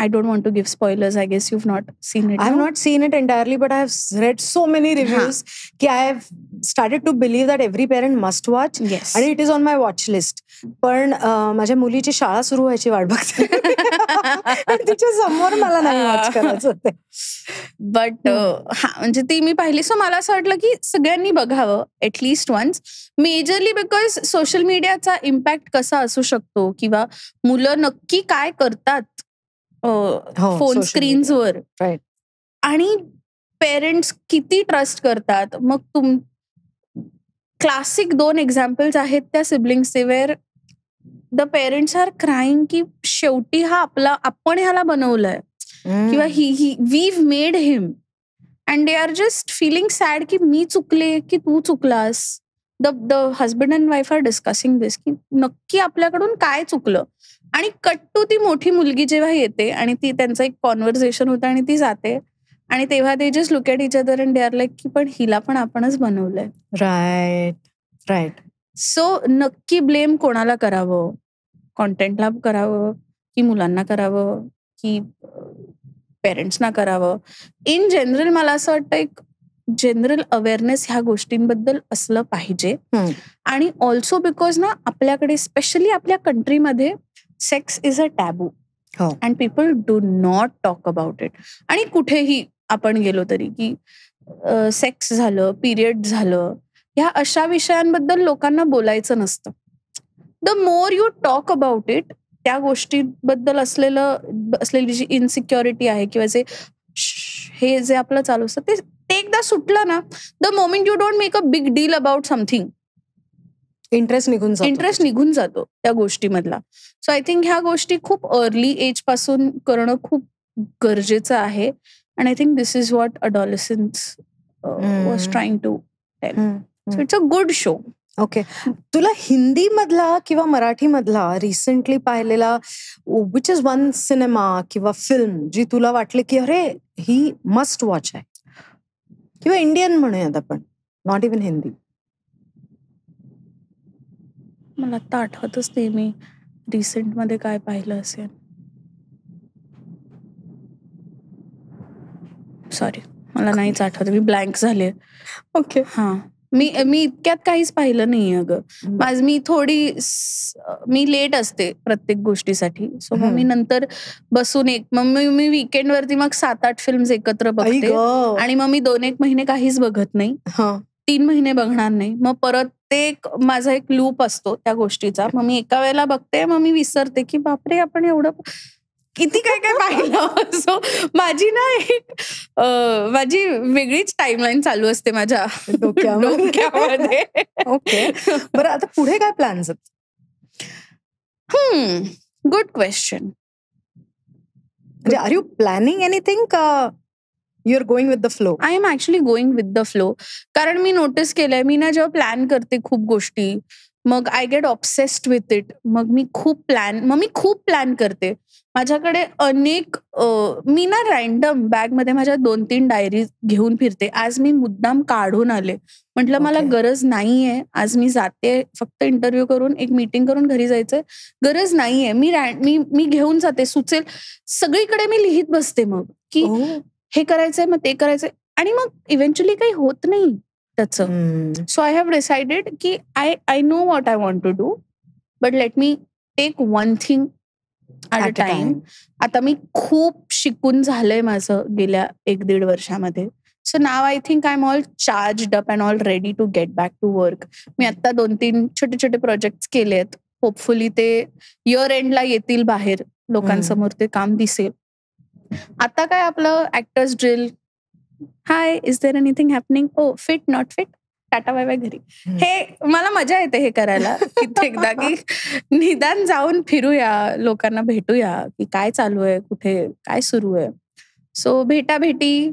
I don't want to give spoilers. I guess you've not seen it. I have not seen it entirely, but I have read so many reviews that I have started to believe that every parent must watch. Yes. And it is on my watch list. पण माझ्या मुलीची शाळा सुरू व्हायची वाट बघते. तिच्या समोर मला नाही वॉच करायचं होते. बट म्हणजे ती मी पाहिली. सो मला असं वाटलं की सगळ्यांनी बघावं at least once. Majorly because social मीडियाचा इम्पॅक्ट कसा असू शकतो, किंवा मुलं नक्की काय करतात फोन स्क्रीन्सवर, आणि पेरेंट्स किती ट्रस्ट करतात. मग क्लासिक 2 एक्झाम्पल्स आहेत त्या सिबलिंग्सचे, where the parents are crying की शेवटी आपण ह्याला बनवलंय, किंवा we've made him, and they are just feeling sad की मी चुकले की तू चुकलास. The husband and wife are discussing this की नक्की आपल्याकडून काय चुकलं. आणि कट टू ती मोठी मुलगी जेव्हा येते आणि ती त्यांचं एक कॉन्व्हर्सेशन होतं आणि ती जाते, आणि तेव्हा ते just look at each other and they R like की पण हिला पण आपणच बनवलंय. राईट. सो नक्की ब्लेम कोणाला करावं? कॉन्टेंटला करावं की मुलांना करावं की पेरेंट्सना करावं? इन जनरल मला असं वाटतं एक जनरल अवेअरनेस ह्या गोष्टींबद्दल असलं पाहिजे. आणि ऑल्सो बिकॉज ना, आपल्याकडे स्पेशली आपल्या कंट्रीमध्ये sex is a taboo and people do not talk about it. आणि कुठेही आपण गेलो तरी की सेक्स झालं, पिरियड झालं, ह्या अशा विषयांबद्दल लोकांना बोलायचं नसतं. The more you talk about it, त्या गोष्टीबद्दल असलेली जी इनसिक्युरिटी आहे किंवा हे जे आपलं चालू असतं ते एकदा सुटलं ना, the moment you don't make a big deal about something, interest निघून जातो त्या गोष्टीमधला. सो आय थिंक ह्या गोष्टी खूप अर्ली एज पासून करणं खूप गरजेचं आहे. And I think this is what adolescence was trying to tell. So it's a good show. Okay. तुला हिंदी मधला किंवा मराठी मधला रिसेंटली पाहिलेला विच इज वन सिनेमा किंवा फिल्म जी तुला वाटले की अरे ही मस्ट वॉच आहे, किंवा इंडियन म्हणूयात आपण, नॉट इव्हन हिंदी? मला आता आठवतच नाही मी रिसेंट मध्ये काय पाहिलं असेल. सॉरी, मला नाहीच आठवत, मी ब्लँक झाले. ओके. मी इतक्यात काहीच पाहिलं नाही अगं. मी लेट असते प्रत्येक गोष्टीसाठी. सो मग मी नंतर बसून मग मी वीकेंड वरती मग 7-8 फिल्म्स एकत्र बघते, आणि मग मी 2-1 महिने काहीच बघत नाही, 3 महिने बघणार नाही, मग परत ते माझा एक लूप असतो त्या गोष्टीचा. मग मी एका वेळेला बघते, मग मी विसरते की बापरे आपण एवढं किती काय काय पाहिलं. सो माझी वेगळीच टाइमलाईन चालू असते माझ्या डोक्यामध्ये. ओके. बरं, आता पुढे काय प्लॅन्स आहेत? Good question. म्हणजे आर यू प्लॅनिंग एनिथिंग का you are going with the flow. I am actually going with the flow. कारण मी नोटीस केलंय, मी ना जेव्हा प्लॅन करते खूप गोष्टी, मग I get obsessed with it. मग मी खूप प्लॅन करते. माझ्याकडे अनेक मी ना रॅन्डम बॅगमध्ये माझ्या 2-3 डायरी घेऊन फिरते. आज मी मुद्दाम काढून आले. म्हटलं मला गरज नाहीये, आज मी जाते फक्त इंटरव्ह्यू करून, एक मीटिंग करून घरी जायचंय, गरज नाहीये. मी घेऊन जाते, सुचेल सगळीकडे मी लिहित बसते. मग की हे करायचंय, मग ते करायचंय, आणि मग इव्हेंच्युअली काही होत नाही त्याचं. सो आय हॅव डिसाइडेड की I know what I want to do, but let me take one thing at a time. आता मी खूप शिकून झालंय माझं गेल्या 1-1.5 वर्षामध्ये. So now I think I am all charged up and all ready to get back to work. मी आता 2-3 छोटे छोटे प्रोजेक्ट केलेत. होपफुली ते इयर एंडला येतील बाहेर, लोकांसमोर ते काम दिसेल. आता काय आपलं actors drill, hi is there anything happening, oh fit not fit, tata bye bye घरी. हे मला मजा येते हे करायला एकदा, की निदान जाऊन फिरूया, लोकांना भेटूया, की काय चालू आहे, कुठे काय सुरू आहे. सो भेटाभेटी,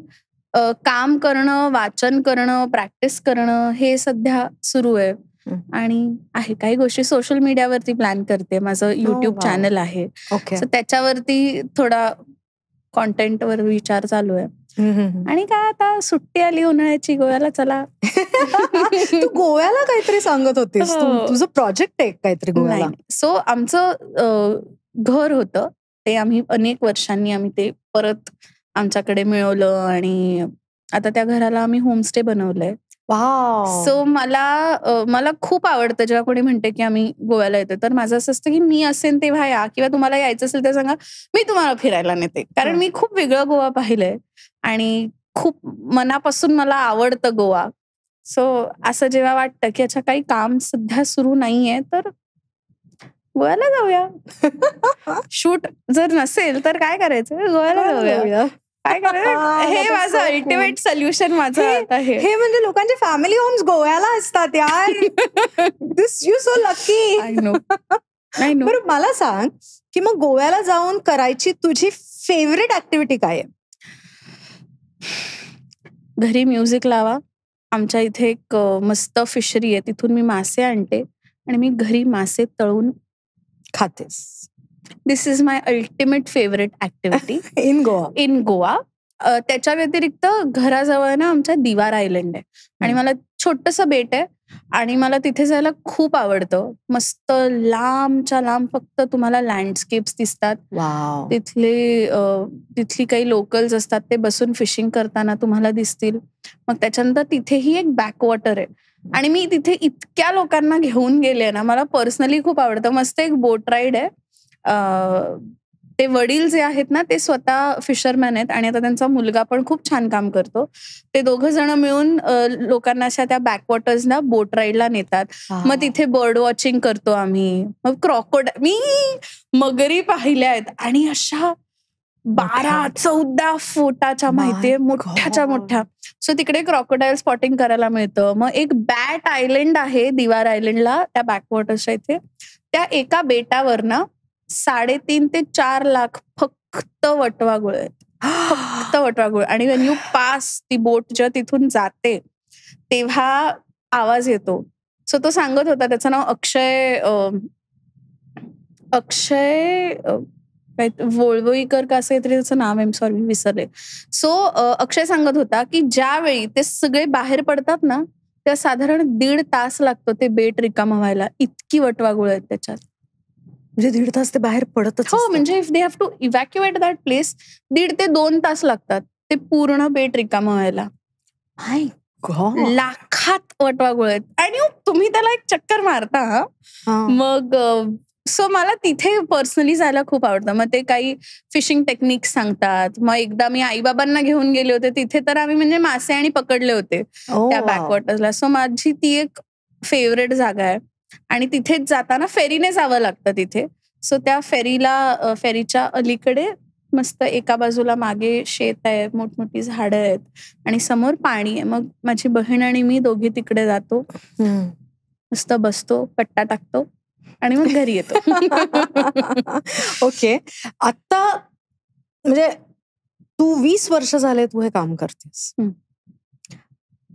काम करणं, वाचन करणं, प्रॅक्टिस करणं, हे सध्या सुरू आहे. आणि आहे काही गोष्टी सोशल मीडियावरती प्लॅन करते. माझं युट्यूब चॅनल आहे, सो त्याच्यावरती थोडा कॉन्टेंटवर विचार चालू आहे. आणि काय आता सुट्टी आली उन्हाळ्याची, गोव्याला चला. तू गोव्याला काहीतरी सांगत होतीस, तुझं प्रोजेक्ट आहे काहीतरी गोव्याला. सो आमचं घर होतं ते, आम्ही अनेक वर्षांनी आम्ही ते परत आमच्याकडे मिळवलं, आणि आता त्या घराला आम्ही होमस्टे बनवलंय. सो मला खूप आवडतं जेव्हा कोणी म्हणते की आम्ही गोव्याला येतो, तर माझं असं असतं की मी असेन तेव्हा या, किंवा तुम्हाला यायचं असेल तर सांगा, मी तुम्हाला फिरायला नेते. कारण मी खूप वेगळं गोवा पाहिलंय आणि खूप मनापासून मला आवडतं गोवा. सो असं जेव्हा वाटतं की अच्छा काही काम सध्या सुरू नाहीये, तर गोव्याला जाऊया. शूट जर नसेल तर काय करायचं, गोव्याला जाऊया. काय करायचं, हे माझं अल्टिमेट सोल्युशन माझं आता. हे म्हणजे लोकांचे फॅमिली होम्स गोव्याला असतात यार. This you so lucky. I know. बरं मला सांग की मग गोव्याला जाऊन करायची तुझी फेवरेट ऍक्टिव्हिटी काय आहे? घरी म्युझिक लावा. आमच्या इथे एक मस्त फिशरी आहे, तिथून मी मासे आणते आणि मी घरी मासे तळून खातेस. This is my ultimate favourite activity in Goa. त्याच्या व्यतिरिक्त घराजवळ ना आमच्या दिवार आयलंड आहे, आणि मला छोटंसं बेट आहे, आणि मला तिथे जायला खूप आवडतं. मस्त लांबच्या लांब फक्त तुम्हाला लँडस्केप्स दिसतात. तिथली काही लोकल्स असतात, ते बसून फिशिंग करताना तुम्हाला दिसतील. मग त्याच्यानंतर तिथेही एक बॅकवॉटर आहे, आणि मी तिथे इतक्या लोकांना घेऊन गेले ना, मला पर्सनली खूप आवडतं. मस्त एक बोट राईड आहे. ते वडील जे आहेत ना, ते स्वतः फिशरमॅन आहेत, आणि आता त्यांचा मुलगा पण खूप छान काम करतो. ते 2 जण मिळून लोकांना अशा त्या बॅकवॉटर्सना बोट राईडला नेतात. मग तिथे बर्ड वॉचिंग करतो आम्ही. मग मी मगरी पाहिल्या आहेत, आणि अशा 12-14 फुटाच्या, माहितीये, मोठ्याच्या मोठ्या. सो तिकडे क्रॉकोडाईल स्पॉटिंग करायला मिळतं. मग एक बॅट आयलंड आहे दिवार आयलंडला, त्या बॅकवॉटर्सच्या इथे. त्या एका बेटावर ना 3.5 ते 4 लाख फक्त वटवाघूळ आहेत. फक्त वटवाघूळ. आणि वेन यू पास, ती बोट जेव्हा तिथून जाते तेव्हा आवाज येतो. सो तो सांगत होता, त्याचं नाव अक्षय वोळवळीकर का असं तरी त्याचं नाव आहे, एम सॉरी विसरले. सो अक्षय सांगत होता की ज्यावेळी ते सगळे बाहेर पडतात ना, त्या साधारण 1.5 तास लागतो ते बेट रिकामं व्हायला. इतकी वटवाघूळ आहेत त्याच्यात. म्हणजे 1.5 तास ते बाहेर पडतच? हो, म्हणजे if they have to evacuate that place, 1.5 ते 2 तास लागतात ते पूर्ण बेट रिकामं व्हायला. माय गॉड, लाखात वटवाघूळ आहेत, आणि तुम्ही त्याला एक चक्कर मारता. मग सो मला तिथे पर्सनली जायला खूप आवडतं. मग ते काही फिशिंग टेक्निक्स सांगतात. मग एकदा मी आईबाबांना घेऊन गेले होते तिथे, तर आम्ही म्हणजे मासे आणि पकडले होते त्या बॅकवॉटर्सला. सो माझी ती एक फेवरेट जागा आहे, आणि तिथेच जाताना फेरीने जावं लागतं तिथे. सो त्या फेरीच्या अलीकडे मस्त एका बाजूला मागे शेत आहे, मोठमोठी झाडं आहेत, आणि समोर पाणी आहे. मग माझी बहीण आणि मी दोघी तिकडे जातो, मस्त बसतो, पट्टा टाकतो, आणि मग घरी येतो. ओके. आता म्हणजे तू 20 वर्ष झाले तू हे काम करतेस.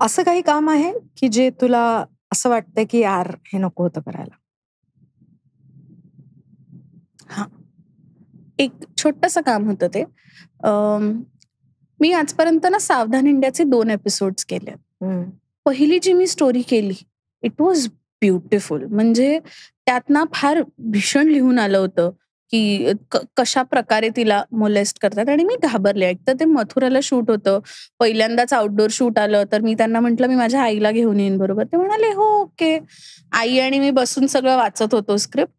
असं काही काम आहे की जे तुला असं वाटतंय की यार हे नको होतं करायला? हा, एक छोटंसं काम होतं ते. मी आजपर्यंत ना सावधान इंडियाचे 2 एपिसोड्स केले. पहिली जी मी स्टोरी केली, इट वॉज ब्युटिफुल. म्हणजे त्यात ना फार भीषण लिहून आलं होतं की कशा प्रकारे तिला मोलेस्ट करतात, आणि मी घाबरले. एक तर ते मथुराला शूट होतं, पहिल्यांदाच आउटडोर शूट आलं, तर मी त्यांना म्हटलं मी माझ्या आईला घेऊन येईन बरोबर. ते म्हणाले हो ओके. आई आणि मी बसून सगळं वाचत होतो स्क्रिप्ट.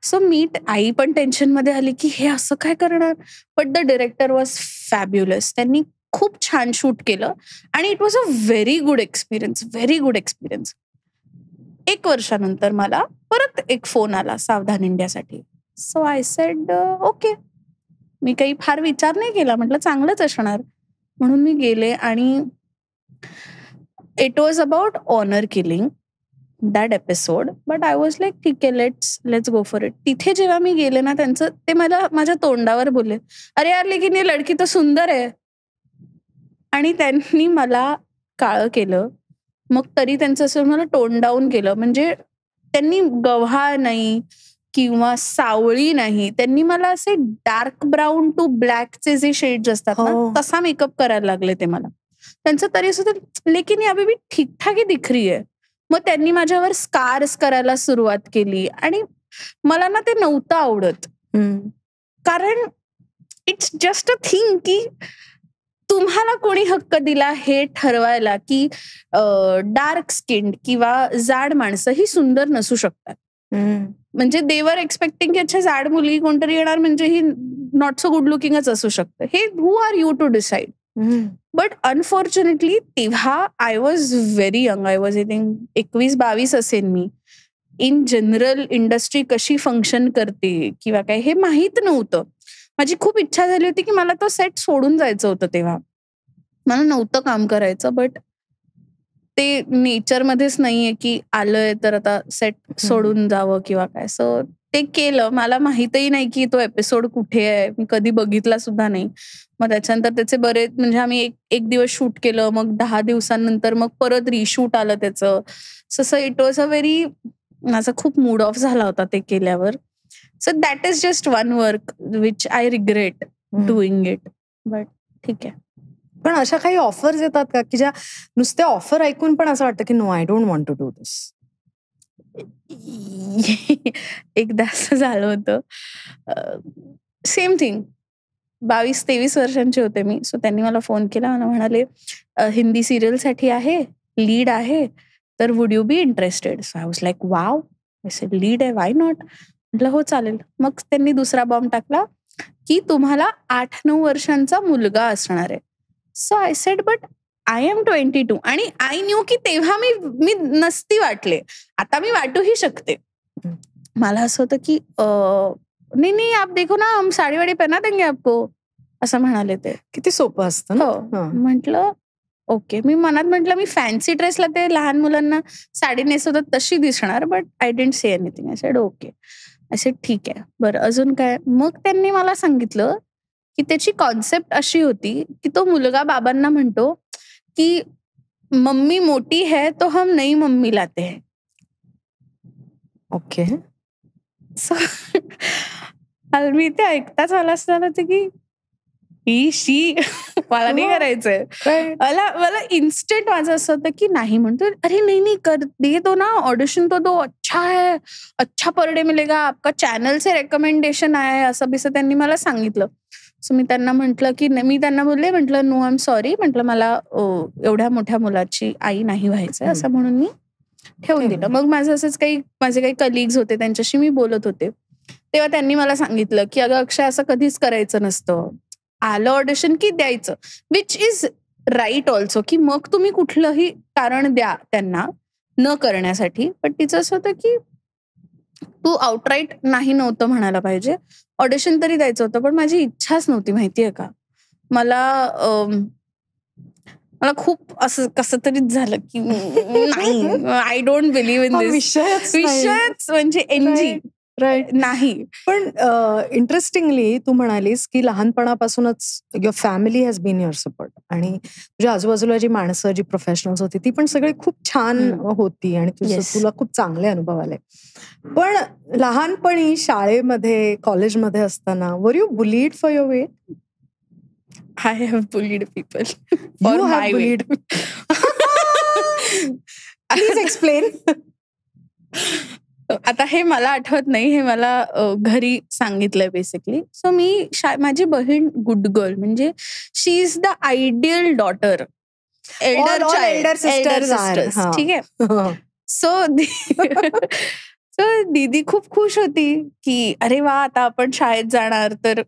सो आई पण टेन्शनमध्ये आली की हे असं काय करणार. But the director was fabulous. त्यांनी खूप छान शूट केलं आणि it was a very good experience, very good experience. 1 वर्षानंतर मला परत एक फोन आला सावधान इंडियासाठी. So I said okay. मी काही फार विचार नाही केला, म्हटलं चांगलंच असणार म्हणून मी गेले. आणि it was about honour killing that episode. But I was like ठीक आहे, लेट्स गो फॉर इट. तिथे जेव्हा मी गेले ना, ते मला माझ्या तोंडावर बोलले, अरे यार लेकिन ये लडकी तर सुंदर आहे. आणि त्यांनी मला काळं केलं. मग तरी त्यांचं असं मला टोन डाऊन केलं. म्हणजे त्यांनी गव्हाळ नाही किंवा सावळी नाही, त्यांनी मला असे डार्क ब्राऊन टू ब्लॅकचे जे शेड्स असतात ना, तसा मेकअप करायला लागले ते मला. त्यांचं तरी असं लेकिन या बेबी ठीकठाक दिख रही आहे. मग त्यांनी माझ्यावर स्कार्स करायला सुरुवात केली आणि मला ना ते नव्हतं आवडत. कारण इट्स जस्ट अ थिंग की तुम्हाला कोणी हक्क दिला हे ठरवायला की डार्क स्किन किंवा जाड माणसं ही सुंदर नसू शकतात. म्हणजे देवर एक्सपेक्टिंग की अच्छा जाड मुलगी कोणतरी येणार म्हणजे ही नॉट सो गुड लुकिंगच असू शकतं. हे who are you to decide. But unfortunately तेव्हा I was very young. I was I think 21-22 असेल मी. इन जनरल इंडस्ट्री कशी फंक्शन करते किंवा काय हे माहीत नव्हतं. माझी खूप इच्छा झाली होती की मला तो सेट सोडून जायचं होतं. तेव्हा मला नव्हतं काम करायचं. बट ते नेचरमध्येच नाहीये की आलंय तर आता सेट सोडून जावं किंवा काय. सो ते केलं. मला माहितही नाही की तो एपिसोड कुठे आहे, मी कधी बघितला सुद्धा नाही. मग त्याच्यानंतर त्याचे बरेच म्हणजे आम्ही एक दिवस शूट केलं, मग 10 दिवसांनंतर मग परत रिशूट आलं त्याचं. So it was a very, माझा खूप मूड ऑफ झाला होता ते केल्यावर. So that is just one work which I regret doing it. But ठीक आहे. पण अशा काही ऑफर्स येतात का की ज्या नुसते ऑफर ऐकून पण असं वाटतं की no I don't want to do this? एकदा असं झालं होतं. Same thing. 22-23 वर्षांचे होते मी. सो त्यांनी मला फोन केला. मला म्हणाले हिंदी सिरियलसाठी आहे, लीड आहे, तर would you be interested? So I was like wow. I said lead आहे, वाय नॉट. म्हटलं हो चालेल. मग त्यांनी दुसरा बॉम्ब टाकला की तुम्हाला 8-9 वर्षांचा मुलगा असणार आहे. So I said but I am 22. आणि आय न्यू की तेव्हा मी नसती वाटले. आता मी वाटूही शकते. मला असं होतं की नाही नाही आप देखो ना हम साडी वाडी पहना देंगे आपको, असं म्हणाले ते. किती सोपं असतं. हो. म्हटलं ओके. मी मनात म्हटलं मी फॅन्सी ड्रेसला ते लहान मुलांना साडी नेसवतात तशी दिसणार. But I didn't say anything. I said okay. I said ठीक आहे, बरं अजून काय. मग त्यांनी मला सांगितलं की त्याची कॉन्सेप्ट अशी होती की तो मुलगा बाबांना म्हणतो की मम्मी मोठी है तो हम नई मम्मी लाते हैं. ओके. सो मी ते ऐकताच मला असं झालं होतं की मला नाही करायचंय. मला इन्स्टंट माझं असं होतं की नाही. म्हणतो अरे नहीं कर दे दो ना, ऑडिशन तो दो, अच्छा है, अच्छा पर डे मिलेगा, आपका चॅनल से रेकमेंडेशन आहे, असं बिसं त्यांनी मला सांगितलं. सो मी त्यांना म्हटलं की मी त्यांना बोलले, म्हटलं नो आय एम सॉरी, म्हटलं मला एवढ्या मोठ्या मुलाची आई नाही व्हायचंय, असं म्हणून मी ठेवून दिलं. मग माझे काही कलिग्स होते, त्यांच्याशी मी बोलत होते. तेव्हा त्यांनी मला सांगितलं की अगं अक्षय असं कधीच करायचं नसतं. आलं ऑडिशन की द्यायचं, विच इज राईट ऑल्सो, की मग तुम्ही कुठलंही कारण द्या त्यांना न करण्यासाठी. पण तिचं असं होतं की तू आउटराईट नाही नव्हतं म्हणायला पाहिजे, ऑडिशन तरी द्यायचं होतं. पण माझी इच्छाच नव्हती, माहितीये का. मला खूप असं कसं तरीच झालं की नाही, I don't believe in this. विषयच म्हणजे एनजी नाही. पण इंटरेस्टिंगली तू म्हणालीस की लहानपणापासूनच your family has been your support आणि तुझ्या आजूबाजूला जी माणसं जी प्रोफेशनल्स होती ती पण सगळी खूप छान होती आणि तुला खूप चांगले अनुभव आले. पण लहानपणी शाळेमध्ये कॉलेजमध्ये असताना were you bullied for your weight? I have bullied people. You have bullied. Please explain. आता हे मला आठवत नाही, हे मला घरी सांगितलंय बेसिकली. सो मी माझी बहीण गुड गर्ल, म्हणजे she is the ideal daughter, elder sisters. ठीक आहे. सो दीदी खूप खुश होती की अरे वा आता आपण शाळेत जाणार. तर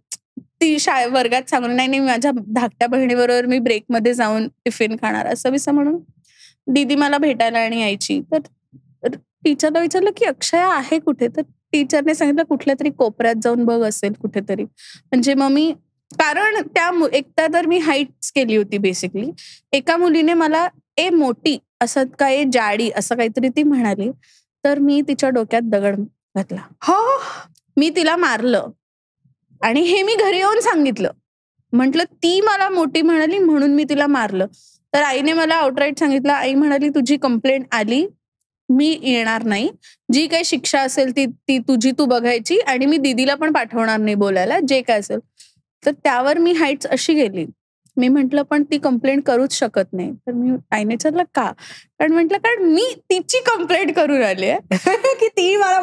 ती वर्गात सांगून नाही माझ्या धाकट्या बहिणीबरोबर मी ब्रेकमध्ये जाऊन टिफिन खाणार असं विसं म्हणून दीदी मला भेटायला आणि यायची. तर टीचरला विचारलं की अक्षया आहे कुठे? तर टीचरने सांगितलं कुठल्या तरी कोपऱ्यात जाऊन बघ असेल कुठेतरी. म्हणजे मग मी, कारण एकदा तर मी हाईट्स केली होती बेसिकली. एका मुलीने मला मोठी असं काय जाडी असं काहीतरी ती म्हणाली, तर मी तिच्या डोक्यात दगड घातला. मी तिला मारलं आणि हे मी घरी येऊन सांगितलं. म्हटलं ती मला मोठी म्हणाली म्हणून मी तिला मारलं. तर आईने मला आउटराईट सांगितलं. आई म्हणाली तुझी कंप्लेंट आली, मी येणार नाही, जी काही शिक्षा असेल ती तुझी तू बघायची आणि मी दीदीला पण पाठवणार नाही बोलायला, जे काय असेल. तर त्यावर मी हाईट्स अशी गेली. मी म्हंटल पण ती कंप्लेंट करूच शकत नाही. तर मी आईने विचारलं का? कारण मी तिची कंप्लेंट करून आली की ती मला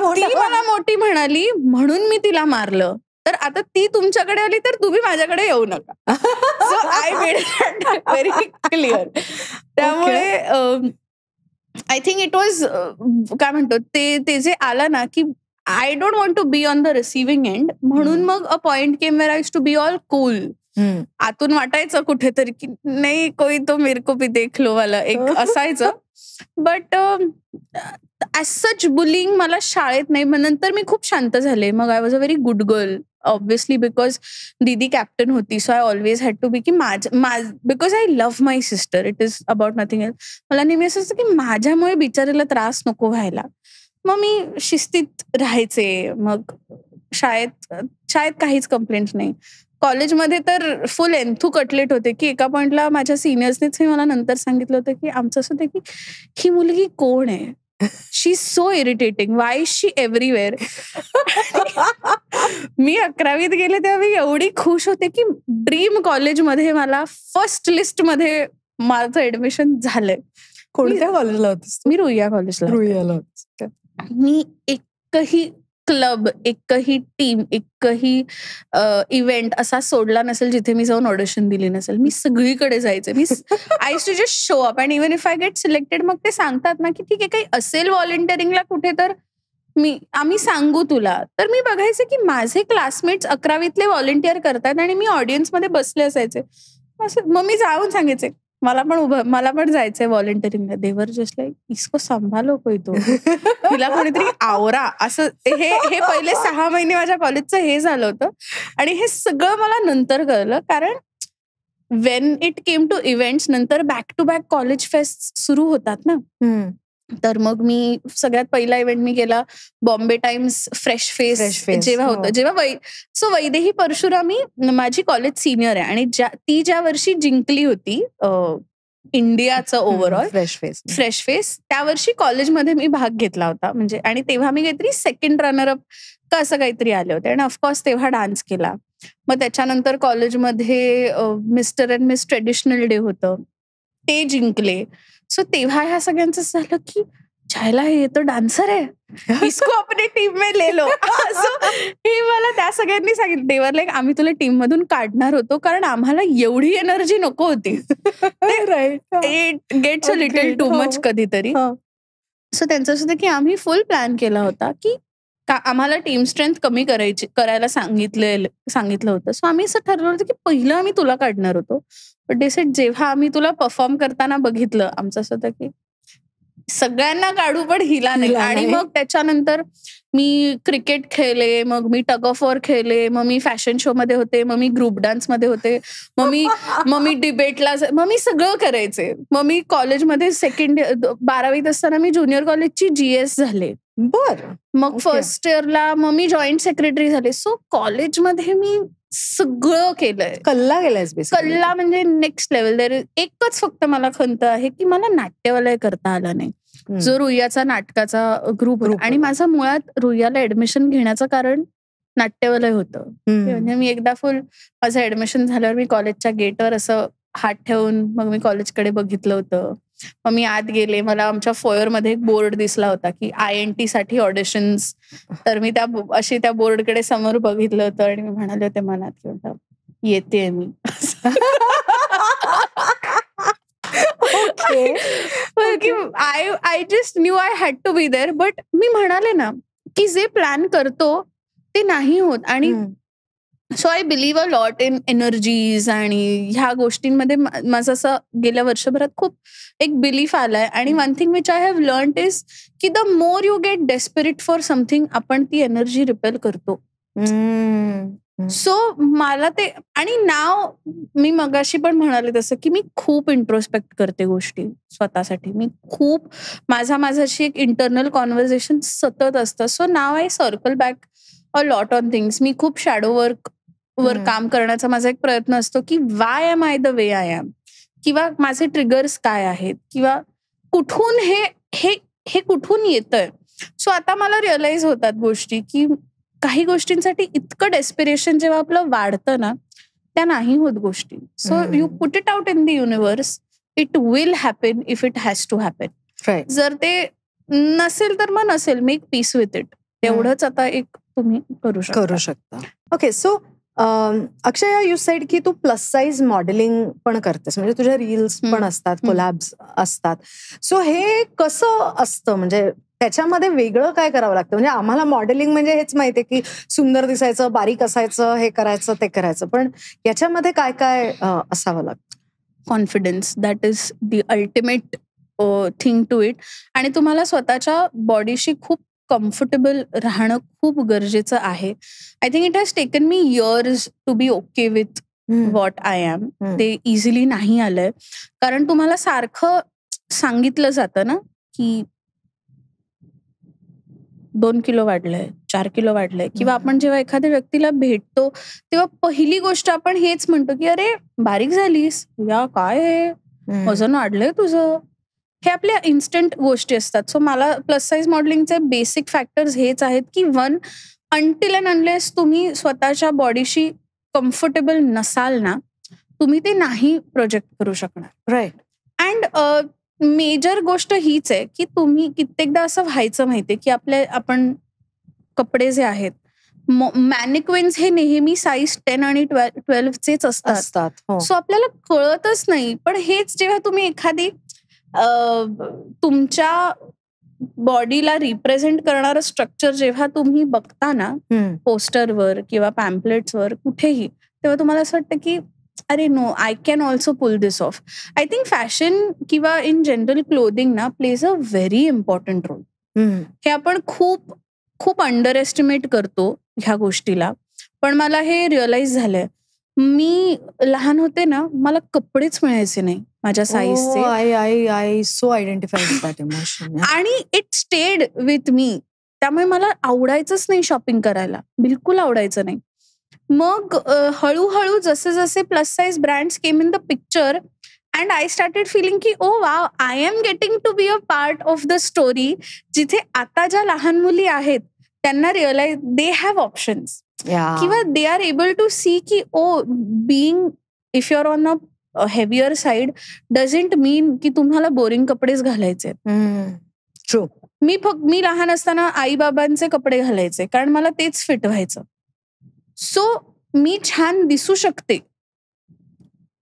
मोठी म्हणाली म्हणून मी तिला मारलं. तर आता ती तुमच्याकडे आली तर तुम्ही माझ्याकडे येऊ नका. So I made it very clear. त्यामुळे आय थिंक इट वॉज काय म्हणतो ते जे आला ना की I don't want to be on the receiving end, म्हणून मग a point came where I used to be all cool. आतून वाटायचं कुठेतरी की नाही कोई तो मेरे को भी देख लो वाला एक असायचं. बट ॲज सच बुलिंग मला शाळेत नाही. नंतर मी खूप शांत झाले. मग I was a very good girl obviously, because दीदी कॅप्टन होती. So I always had to be की because I love my sister, it is about nothing else. मला नेहमी असं असतं की माझ्यामुळे बिचारीला त्रास नको व्हायला. मग मी शिस्तीत राहायचे. मग शाळेत काहीच कंप्लेंट नाही. कॉलेजमध्ये तर फुल एन्थू कटलेट होते की एका पॉइंटला माझ्या सिनियर्सनेच हे मला नंतर सांगितलं होतं की आमचं असं होतं की ही मुलगी कोण आहे, she is so irritating, why is she everywhere. मी 11वीत गेले तेव्हा मी एवढी खुश होते की ड्रीम कॉलेजमध्ये मला फर्स्ट लिस्टमध्ये माझं ऍडमिशन झालंय. कोणत्या कॉलेजला होतीस? मी रुईया कॉलेजला होते. मी एकही क्लब, एकही टीम, एकही इव्हेंट असा सोडला नसेल जिथे मी जाऊन ऑडिशन दिली नसेल. मी सगळीकडे जायचे. I used to just show up and even if I get selected, मग ते सांगतात ना की ठीक आहे काही असेल व्हॉलंटिअरिंगला कुठे तर आम्ही सांगू तुला. तर मी बघायचे की माझे क्लासमेट्स 11वीतले व्हॉलंटिअर करतात आणि मी ऑडियन्समध्ये बसले असायचे. मग मी जाऊन सांगायचे मला पण जायचंय व्हॉलंटिअरिंगला. देवर जस्ट लाईक इसको सांभालो कोई तो, तिला कोणीतरी आवरा. असं हे पहिले 6 महिने माझ्या कॉलेजचं हे झालं होतं. आणि हे सगळं मला नंतर कळलं, कारण when it came to events, नंतर back to back college fest सुरू होतात ना. तर मग मी सगळ्यात पहिला इव्हेंट मी केला बॉम्बे टाइम्स फ्रेश फेस जेव्हा होतं. सो वैदेही परशुरामी माझी कॉलेज सिनियर आहे आणि ती ज्या वर्षी जिंकली होती इंडियाचं ओव्हरऑल फ्रेश फेस, त्या वर्षी कॉलेजमध्ये मी भाग घेतला होता. म्हणजे आणि तेव्हा मी काहीतरी सेकंड रनरअप का असं काहीतरी आले होते आणि ऑफकोर्स तेव्हा डान्स केला. मग त्याच्यानंतर कॉलेजमध्ये mister and miss traditional day होतं, ते जिंकले. सो तेव्हा ह्या सगळ्यांचं झालं की छायला हे तर डान्सर आहे, इसको अपने टीम में ले लो. हे मला त्या सगळ्यांनी सांगितलं. देवर लाईक आम्ही तुला टीम मधून काढणार होतो कारण आम्हाला एवढी एनर्जी नको होती. It gets a little too much कधीतरी. सो त्यांचं असं होतं की आम्ही फुल प्लॅन केला होता की आम्हाला टीम स्ट्रेंथ कमी करायला सांगितलं होतं. सो आम्ही असं ठरवलं होतं की पहिलं आम्ही तुला काढणार होतो. बट दे सेड जेव्हा आम्ही तुला परफॉर्म करताना बघितलं, आमचं असं होतं की सगळ्यांना काढू पण हिला नाही. आणि मग त्याच्यानंतर मी क्रिकेट खेळले, मग मी टग ऑफ वॉर खेळले, मग मी फॅशन शो मध्ये होते, मग मी ग्रुप डान्स मध्ये होते, मग मी डिबेटला, मग मी सगळं करायचे. मग मी कॉलेजमध्ये 12वीत असताना मी ज्युनियर कॉलेजची GS झाले. मग फर्स्ट इयरला मग मी जॉईंट सेक्रेटरी झाले. सो कॉलेजमध्ये मी सगळं केलंय. कल्ला केलाय. कल्ला म्हणजे नेक्स्ट लेवल. एकच फक्त मला खंत आहे की मला नाट्यवलय करता आलं नाही. जो रुईयाचा नाटकाचा ग्रुप होता, आणि माझं मुळात रुईयाला ऍडमिशन घेण्याचं कारण नाट्यवलय होतं. म्हणजे मी एकदा माझं ऍडमिशन झाल्यावर मी कॉलेजच्या गेटवर असं हात ठेवून मग मी कॉलेजकडे बघितलं होतं. मग मी आत गेले, मला आमच्या फोयरमध्ये एक बोर्ड दिसला होता की INT साठी ऑडिशन्स. तर मी त्या बोर्डकडे समोर बघितलं होतं आणि मी म्हणाले होते मनात की येते मी. I just knew I had to be there. But मी म्हणाले ना की जे प्लॅन करतो ते नाही होत. आणि so I believe a lot in energies, आणि ह्या गोष्टींमध्ये माझं असं गेल्या वर्षभरात खूप एक बिलीफ आलाय. आणि one thing which I have learned is की the more you get desperate for something, आपण ती एनर्जी रिपेल करतो. सो मला ते, आणि नाव मी मगाशी पण म्हणाले तसं की मी खूप इंट्रोस्पेक्ट करते गोष्टी स्वतःसाठी. मी खूप माझ्याशी एक इंटरनल कॉन्व्हर्सेशन सतत असतं. So now I circle back a lot on things. मी खूप शॅडो वर काम करण्याचा माझा एक प्रयत्न असतो की why am I the way I am, किंवा माझे ट्रिगर्स काय आहेत, किंवा कुठून हे कुठून येतंय. सो आता मला रिअलाइज होतात गोष्टी की काही गोष्टींसाठी इतकं डेस्पिरेशन जेव्हा आपलं वाढतं ना, त्या नाही होत गोष्टी. So you put it out in the universe, it will happen if it has to happen. जर ते नसेल तर मग नसेल, मेक पीस विथ इट. तेवढंच आता एक तुम्ही करू शकता. Okay, so Akshaya, you sed की तू प्लस साईज मॉडेलिंग पण करतेस, म्हणजे तुझ्या रील्स पण असतात, कोलॅब्स असतात. सो हे कसं असतं, म्हणजे त्याच्यामध्ये वेगळं काय करावं लागतं? म्हणजे आम्हाला मॉडेलिंग म्हणजे हेच माहितीये की सुंदर दिसायचं, बारीक असायचं, हे करायचं ते करायचं, पण याच्यामध्ये काय काय असावं लागतं? Confidence, that is the ultimate thing to it. आणि तुम्हाला स्वतःच्या बॉडीशी खूप कम्फर्टेबल राहणं खूप गरजेचं आहे. I think it has taken me years to be okay with what I am. ते इझिली नाही आलंय, कारण तुम्हाला सारखं सांगितलं जातं ना की 2 किलो वाढलंय, 4 किलो वाढलंय. किंवा आपण जेव्हा एखाद्या व्यक्तीला भेटतो तेव्हा पहिली गोष्ट आपण हेच म्हणतो की अरे बारीक झालीस, या काय आहे, वजन वाढलंय तुझं. हे आपल्या इन्स्टंट गोष्टी असतात. सो मला प्लस साईज मॉडेलिंगचे बेसिक फॅक्टर्स हेच आहेत की वन, अनटिल अँड अनलेस तुम्ही स्वतःच्या बॉडीशी कम्फर्टेबल नसाल ना, तुम्ही ते नाही प्रोजेक्ट करू शकणार. राईट. अँड मेजर गोष्ट हीच आहे की तुम्ही कित्येकदा असं व्हायचं माहितीये की आपण कपडे जे आहेत, मॅनिक्विन्स हे नेहमी साईज 10 आणि 12 असतात. सो आपल्याला कळतच नाही. पण हेच जेव्हा तुम्ही एखादी तुमच्या बॉडीला रिप्रेझेंट करणारं स्ट्रक्चर जेव्हा तुम्ही बघता ना, पोस्टरवर किंवा पॅम्पलेट्सवर कुठेही, तेव्हा तुम्हाला असं वाटतं की अरे no, I can also pull this off. I think fashion किंवा इन जनरल क्लोदिंग ना plays a very important role. हे आपण खूप खूप अंडर एस्टिमेट करतो ह्या गोष्टीला. पण मला हे रिअलाइज झालंय, मी लहान होते ना, मला कपडेच मिळायचे नाही माझ्या साईजचे. I so identified with that emotion. आणि इट स्टेड विथ मी. त्यामुळे मला आवडायचंच नाही शॉपिंग करायला, बिलकुल आवडायचं नाही. मग हळूहळू जसे जसे plus size brands came in the picture, and I started feeling की oh wow, I am getting to be a part of the story. जिथे आता ज्या लहान मुली आहेत त्यांना रिअलाइज दे हॅव ऑप्शन्स, किंवा they are able to see की oh, being if you are on a heavier side doesn't mean की तुम्हाला बोरिंग कपडेच घालायचे. ट्रू. मी लहान असताना आई बाबांचे कपडे घालायचे, कारण मला तेच फिट व्हायचं. सो मी छान दिसू शकते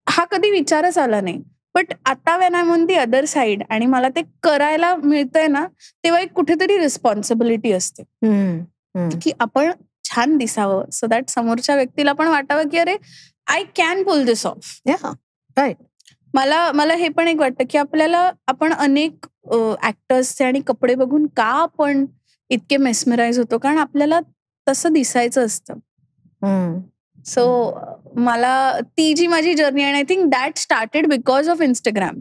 हा कधी विचारच आला नाही. बट आता when I am on the other side आणि मला ते करायला मिळतंय ना, तेव्हा एक कुठेतरी रिस्पॉन्सिबिलिटी असते की आपण छान दिसावं, सो दॅट समोरच्या व्यक्तीला पण वाटावं की अरे I can pull this off. Right. मला हे पण एक वाटतं की आपण अनेक ऍक्टर्सचे आणि कपडे बघून का आपण इतके मेस्मराईज होतो, कारण आपल्याला तसं दिसायचं असतं. सो मला ती जी माझी जर्नी आहे, I think that started because of Instagram.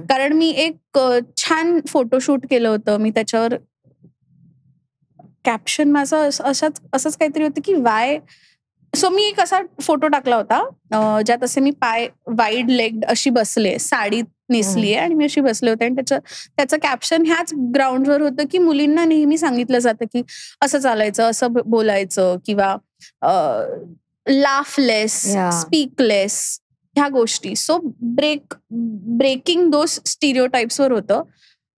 कारण मी एक छान फोटोशूट केलं होतं. मी त्याच्यावर कॅप्शन माझं असंच काहीतरी होतं की वाय. सो मी एक असा फोटो टाकला होता ज्यात असे मी पाय वाईड लेग्ड अशी बसले, साडी नेसलीये आणि मी अशी बसले होते. आणि त्याचं कॅप्शन ह्याच ग्राउंडवर होतं की मुलींना नेहमी सांगितलं जातं की असं चालायचं, असं बोलायचं, किंवा लाफलेस, स्पीकलेस, ह्या गोष्टी. सो ब्रेकिंग दोज स्टिरियोटाइप्सवर होतं.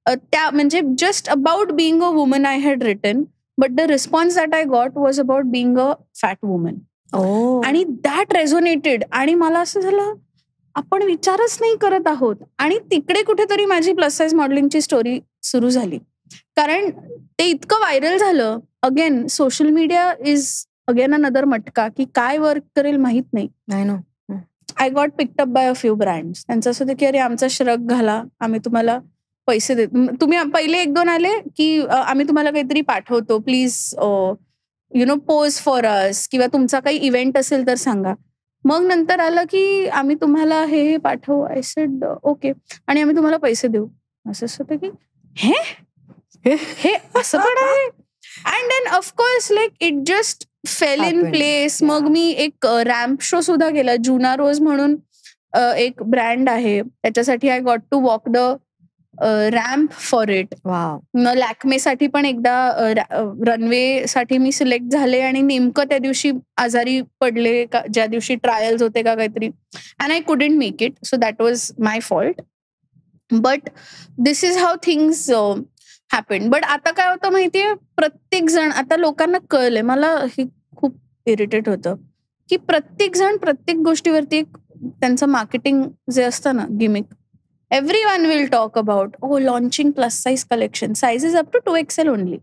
त्या म्हणजे just about being a woman I had written, but the response that I got was about being a fat woman. आणि दॅट रेझोनेटेड. आणि मला असं झालं, आपण विचारच नाही करत आहोत. आणि तिकडे कुठेतरी माझी प्लस साईज मॉडेलिंगची स्टोरी सुरू झाली, कारण ते इतकं व्हायरल झालं. Again social media is again another मटका, की काय वर्क करेल माहित नाही. I got picked up by a few brands. त्यांचं असं होतं की अरे आमचा श्रग घाला, आम्ही तुम्हाला पैसे देतो. तुम्ही पहिले 1-2 आले की आम्ही तुम्हाला काहीतरी पाठवतो, प्लीज पोज फॉर अस, किंवा तुमचा काही इव्हेंट असेल तर सांगा. मग नंतर आलं की आम्ही तुम्हाला हे पाठवू. आय सेड ओके, आणि आम्ही तुम्हाला पैसे देऊ. असं होतं की हे असं पण आहे. And then of course like it just fell in place. मग मी एक रॅम्प शो सुद्धा केला. जुना रोज म्हणून एक ब्रँड आहे, त्याच्यासाठी I got to walk the ramp for it. Lakme साठी पण एकदा रनवे साठी मी सिलेक्ट झाले, आणि नेमकं त्या दिवशी आजारी पडले, ज्या दिवशी ट्रायल्स होते का काहीतरी, and I couldn't make it. So that was my fault. But this is how things happen. But आता काय होतं माहितीये, प्रत्येक जण, आता लोकांना कळलंय, मला हे खूप इरिटेट होतं की प्रत्येक जण प्रत्येक गोष्टीवरती एक त्यांचं मार्केटिंग जे असतं ना, gimmick, everyone will talk about, launching plus size collection, sizes up to 2XL only.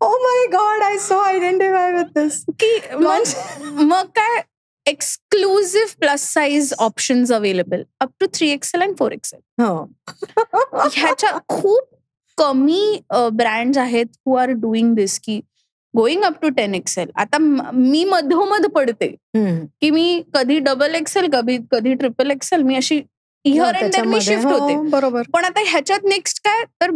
Oh my god, I so identify with this. मग काय, exclusive plus size options available up to 3XL and 4XL. ह्याच्या खूप कमी brands आहेत who are doing this, की going up to 10XL. आता मी मधोमध पडते की मी कधी XXL, कधी XXL, मी अशी हिअर अँड देअर मी शिफ्ट होते. बरोबर. पण आता ह्याच्यात नेक्स्ट काय, तर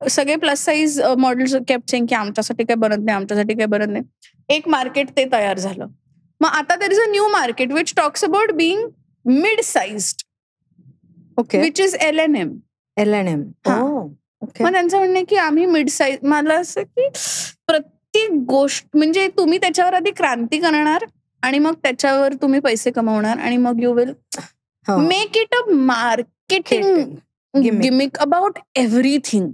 सगळे plus size models kept saying की आमच्यासाठी काय बनत नाही, आमच्यासाठी काय बनत नाही. एक मार्केट ते तयार झालं. मग आता there is a new market which talks about being mid sized, which is LNM. मग त्यांचं म्हणणं आहे की आम्ही मिड साईज. मला असं की प्रत्येक गोष्ट म्हणजे तुम्ही त्याच्यावर आधी क्रांती करणार, आणि मग त्याच्यावर तुम्ही पैसे कमवणार, आणि मग you will make it a marketing gimmick about everything.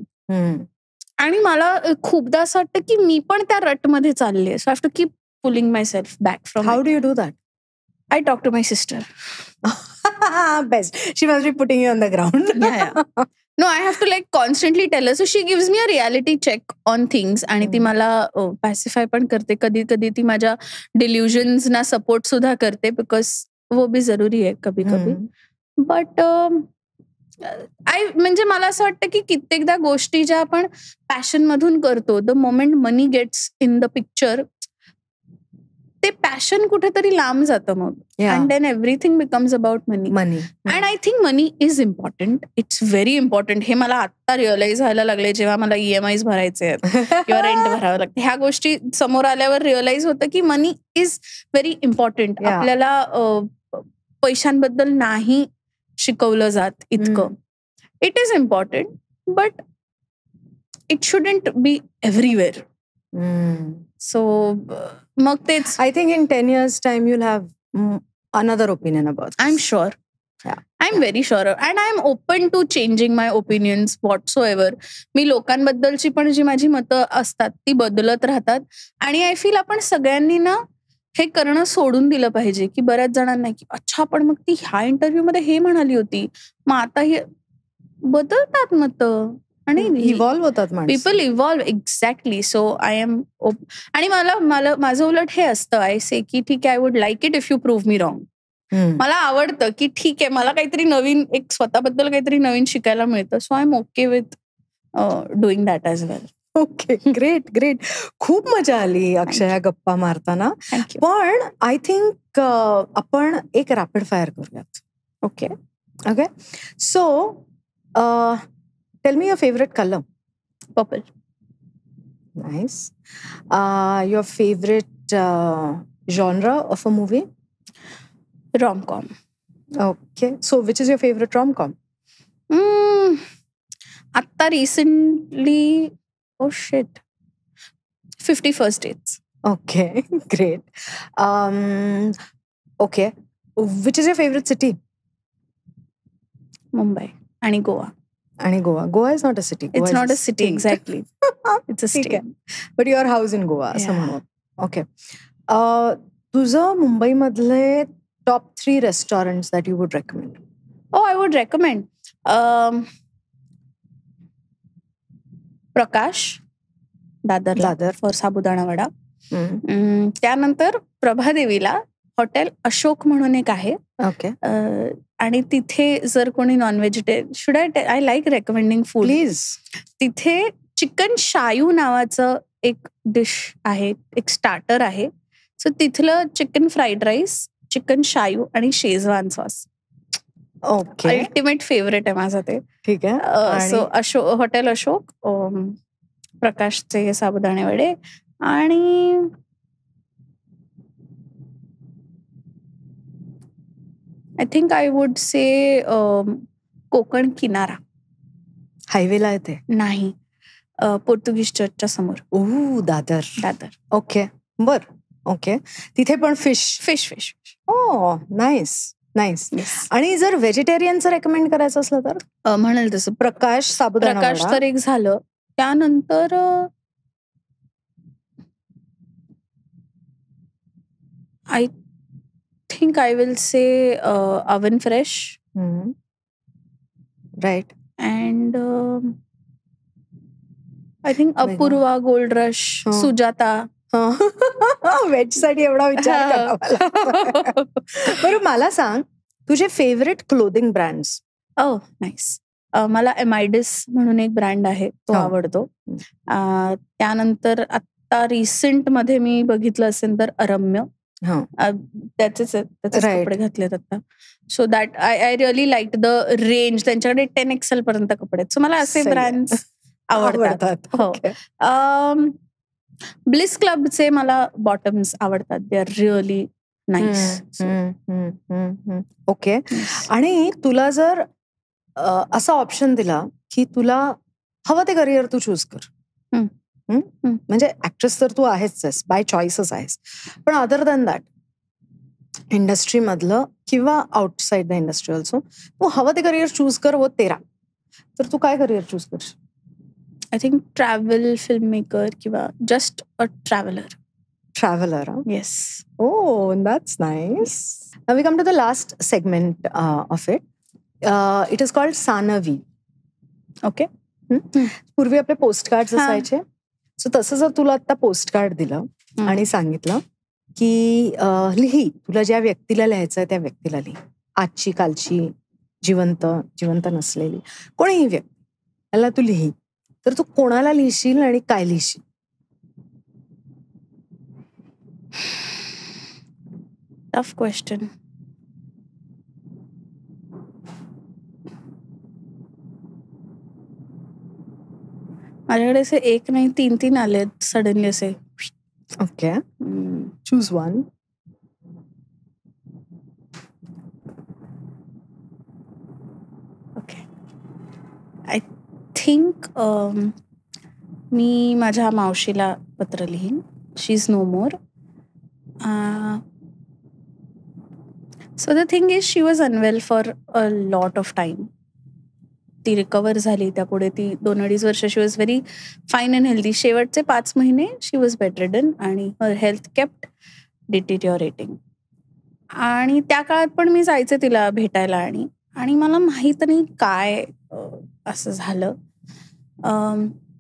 आणि मला खूपदा असं वाटतं की मी पण त्या रटमध्ये चालले. So I have to keep pulling myself back from. How do you do that? I talk to my sister. Best. She must be putting you on the ground. Yeah. No, I have to like constantly tell her. So she gives me a reality check on things. आणि ती मला पॅसिफाय पण करते. कधी कधी ती माझ्या डिल्युजन्स ना सपोर्ट सुद्धा करते, बिकॉज वो भी जरुरी आहे कभी कभी. बट म्हणजे मला असं वाटतं की कित्येकदा गोष्टी ज्या आपण पॅशन मधून करतो, the moment money gets in the picture, ते पॅशन कुठेतरी लांब जातं मग. And then everything becomes about money. And I think money is important. It's very important. हे मला आता रिअलाइज व्हायला लागले, जेव्हा मला EMIs भरायचे आहेत किंवा रेंट भरावं लागतं. ह्या गोष्टी समोर आल्यावर रिअलाइज होतं की मनी इज व्हेरी इम्पॉर्टंट. आपल्याला पैशांबद्दल नाही शिकवलं जात इतकं. It is important, but it shouldn't be everywhere. So मग तेच, I think in 10 years time you'll have another opinion about this. I'm sure. I'm very sure. And I'm open to changing my opinions whatsoever. मी लोकांबद्दलची पण जी माझी मतं असतात ती बदलत राहतात. आणि आय फील आपण सगळ्यांनी ना हे करणं सोडून दिलं पाहिजे, की बऱ्याच जणांना की अच्छा पण मग ती ह्या इंटरव्ह्यू मध्ये हे म्हणाली होती, मग आता हे बदलतात मतं. आणि इव्हॉल्व्ह होतात people evolve. Exactly. So I am आणि मला माझं उलट हे असतं, आय से की ठीक आहे, I would like it if you prove me wrong. मला आवडतं की ठीक आहे, मला काहीतरी नवीन, एक स्वतःबद्दल काहीतरी नवीन शिकायला मिळतं. So I am okay with doing that as well. Okay, great great. खूप मजा आली अक्षया गप्पा मारताना. पण आय थिंक आपण एक रॅपिड फायर करूयात. Okay okay. So tell me your favourite colour. Purple. Nice. Your favourite genre of a movie? Rom-com. Okay. So which is your favorite rom-com? Atta recently, oh shit, 50 First Dates. Okay, great. Okay. Which is your favorite city? Mumbai and Goa. And Goa. Goa is not a city. Goa it's not a city, state. exactly. It's a state. But your house in Goa. Yeah. Okay. तुझं मुंबईमधले top 3 restaurants that you would recommend? Oh, I would recommend Prakash, Dadar for sabudana vada. त्यानंतर प्रभादेवीला hotel Ashok म्हणून एक आहे. Okay. आणि तिथे जर कोणी non-vegetarian, I like recommending food. Please. तिथे चिकन शायू नावाचं एक डिश आहे, एक स्टार्टर आहे. सो तिथलं चिकन फ्राईड राईस, चिकन शायू आणि Schezwan sauce okay ultimate favourite आहे माझं ते. ठीक आहे. सो हॉटेल अशोक, प्रकाशचे साबुदाणे वडे आणि I think I would say Konkan किनारा. हायवेला आहे ते? नाही, पोर्तुगीज चर्चच्या समोर. दादर. ओके, बर. ओके. तिथे पण फिश. ओ नाईस. आणि जर व्हेजिटेरियनचं रेकमेंड करायचं असलं तर म्हणाल तसं प्रकाश साबुदाणा तर एक झालं. त्यानंतर I think I will say अवन फ्रेश. Right. And I think Apurva, gold rush, Sujata. Veg साठी एवढा विचार करा. बरं मला सांग, तुझे फेवरेट क्लोथिंग ब्रँड्स? नाईस. मला एमायडिस म्हणून एक ब्रँड आहे, तो आवडतो. त्यानंतर आता रिसेंट मध्ये मी बघितलं असेल तर अरम्य, त्याचेच कपडे घातलेत आता. So that I really like the range. त्यांच्याकडे 10XL पर्यंत कपडे आहेत. सो मला असे ब्रँड्स आवडतात. हो. ब्लिस क्लबचे मला बॉटम्स आवडतात. They are really nice. Okay. आणि तुला जर असा ऑप्शन दिला की तुला हवं ते करिअर तू चूज कर, म्हणजे ऍक्ट्रेस तर तू आहेच, बाय चॉईसच आहेस, पण अदर दॅन दॅट इंडस्ट्री मधलं किंवा आउटसाइड द इंडस्ट्री ऑल्सो तू हवं ते करिअर चूज कर, वो तेरा, तर तू काय करिअर चूज करशील? I think travel film maker किंवा just a traveller. Yes. Oh, that's nice. Now we come to the last segment of it. It is called Sanavi. Okay. पूर्वी आपले पोस्ट कार्ड असायचे. सो तसं जर तुला आता post card दिलं आणि सांगितलं की लिही, तुला ज्या व्यक्तीला लिहायचंय त्या व्यक्तीला लिही, आजची, कालची, जिवंत नसलेली कोणीही व्यक्ती, त्याला तू लिही, तर तू कोणाला लिहिशील आणि काय लिहिशील? Tough question. माझ्याकडे असे एक नाही, 3 आलेत सडनली असे. Okay. Choose one. Okay. I think मी माझ्या मावशीला पत्र लिहीन. She is no more. So the thing is, she was unwell for a lot of time. ती रिकवर झाली, त्यापुढे ती 2-2.5 वर्ष she was very fine and healthy. शेवटचे 5 महिने शी वॉज बेडरिडन आणि हर हेल्थ केप्ट डिटिरिओरेटिंग. आणि त्या काळात पण मी जायचे तिला भेटायला आणि मला माहित नाही काय असं झालं.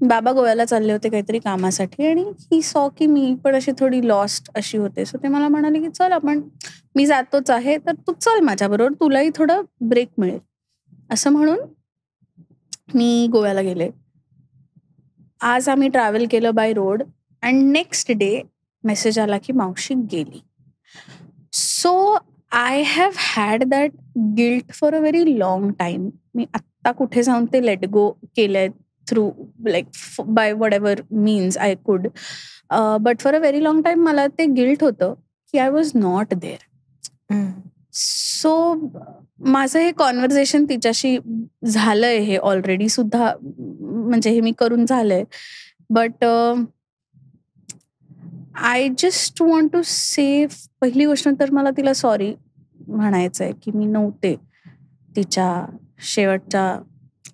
बाबा गोव्याला चालले होते काहीतरी कामासाठी आणि ही सॉ की मी पण अशी थोडी लॉस्ट अशी होते. सो ते मला म्हणाले की चल आपण, मी जातोच आहे तर तू चल माझ्याबरोबर, तुलाही थोडं ब्रेक मिळेल. असं म्हणून मी गोव्याला गेले. आज आम्ही ट्रॅव्हल केलं by road and next day message आला की मावशी गेली. So I have had that guilt for a very long time. मी आत्ता कुठे जाऊन ते लेट गो केलंय through like by whatever means I could. But for a very long time मला ते गिल्ट होतं की I was not there. So माझं हे कॉन्व्हर्सेशन तिच्याशी झालंय, हे ऑलरेडी सुद्धा, म्हणजे हे मी करून झालंय. But I just want to say, पहिली गोष्ट तर मला तिला सॉरी म्हणायचंय की मी नव्हते तिच्या शेवटच्या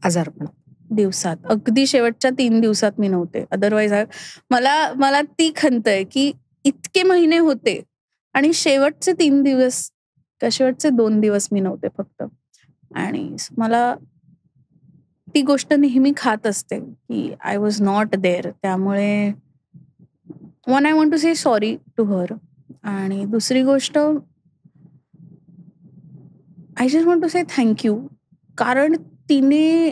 आजारपण दिवसात, अगदी शेवटच्या 3 दिवसात मी नव्हते. अदरवाईज मला ती खंत आहे की इतके महिने होते आणि शेवटचे 3 दिवस का शेवटचे 2 दिवस मी नव्हते फक्त. आणि मला ती गोष्ट नेहमी खात असते की आय वॉज नॉट देअर. त्यामुळे one I want to say sorry to her. आणि दुसरी गोष्ट, I just want to say thank you. कारण तिने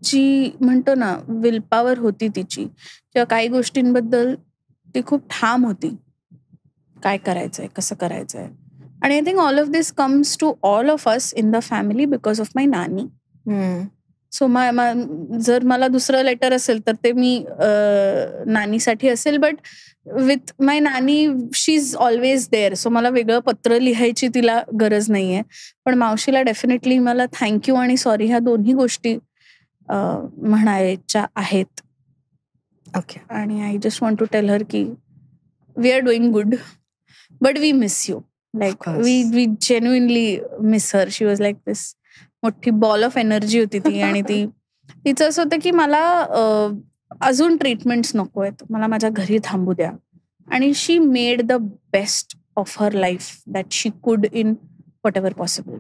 जी म्हणतो ना विल पॉवर होती तिची, किंवा काही गोष्टींबद्दल ती खूप ठाम होती, काय करायचंय, कसं करायचंय. आणि I think all of this comes to all of us in the family because of my nani. सो जर मला दुसरं लेटर असेल तर ते मी नानीसाठी असेल, but with my nani she is always there. सो मला वेगळं पत्र लिहायची तिला गरज नाहीये. पण मावशीला डेफिनेटली मला थँक्यू आणि सॉरी ह्या दोन्ही गोष्टी म्हणायच्या आहेत. ओके. आणि I just want to tell her की we are doing good but we miss you. Like we genuinely miss her. She was like this मोठी बॉल ऑफ एनर्जी होती ती. आणि तिचं असं होतं की मला अजून ट्रीटमेंट्स नको आहेत, मला माझ्या घरी थांबू द्या. आणि she made the best of her life that she could in whatever possible.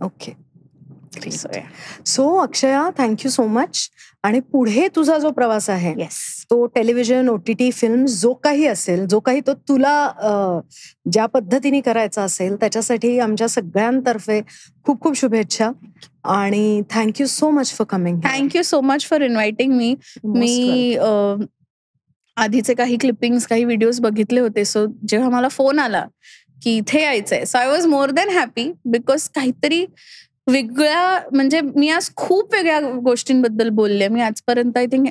Okay. So Akshaya, thank you so much. आणि पुढे तुझा जो प्रवास आहे, तो टेलिव्हिजन, OTT, फिल्म, जो काही असेल, जो काही तो तुला ज्या पद्धतीने करायचा असेल, त्याच्यासाठी आमच्या सगळ्यांतर्फे खूप खूप शुभेच्छा. आणि thank you so much for coming. Thank you so much for inviting me. मी आधीचे काही क्लिपिंग्स, काही व्हिडिओज बघितले होते. सो जेव्हा मला फोन आला की इथे यायचंय, so I was more than happy. Because काहीतरी वेगळ्या, म्हणजे मी आज खूप वेगळ्या गोष्टींबद्दल बोलले. मी आजपर्यंत आय थिंक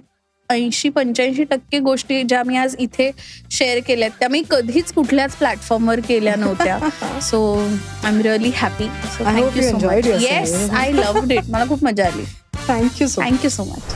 80-85% गोष्टी ज्या मी आज इथे शेअर केल्यात त्या मी कधीच कुठल्याच प्लॅटफॉर्मवर केल्या नव्हत्या. So I am really happy. So thank you so much. Yes, I loved it. मला खूप मजा आली. Thank you so much.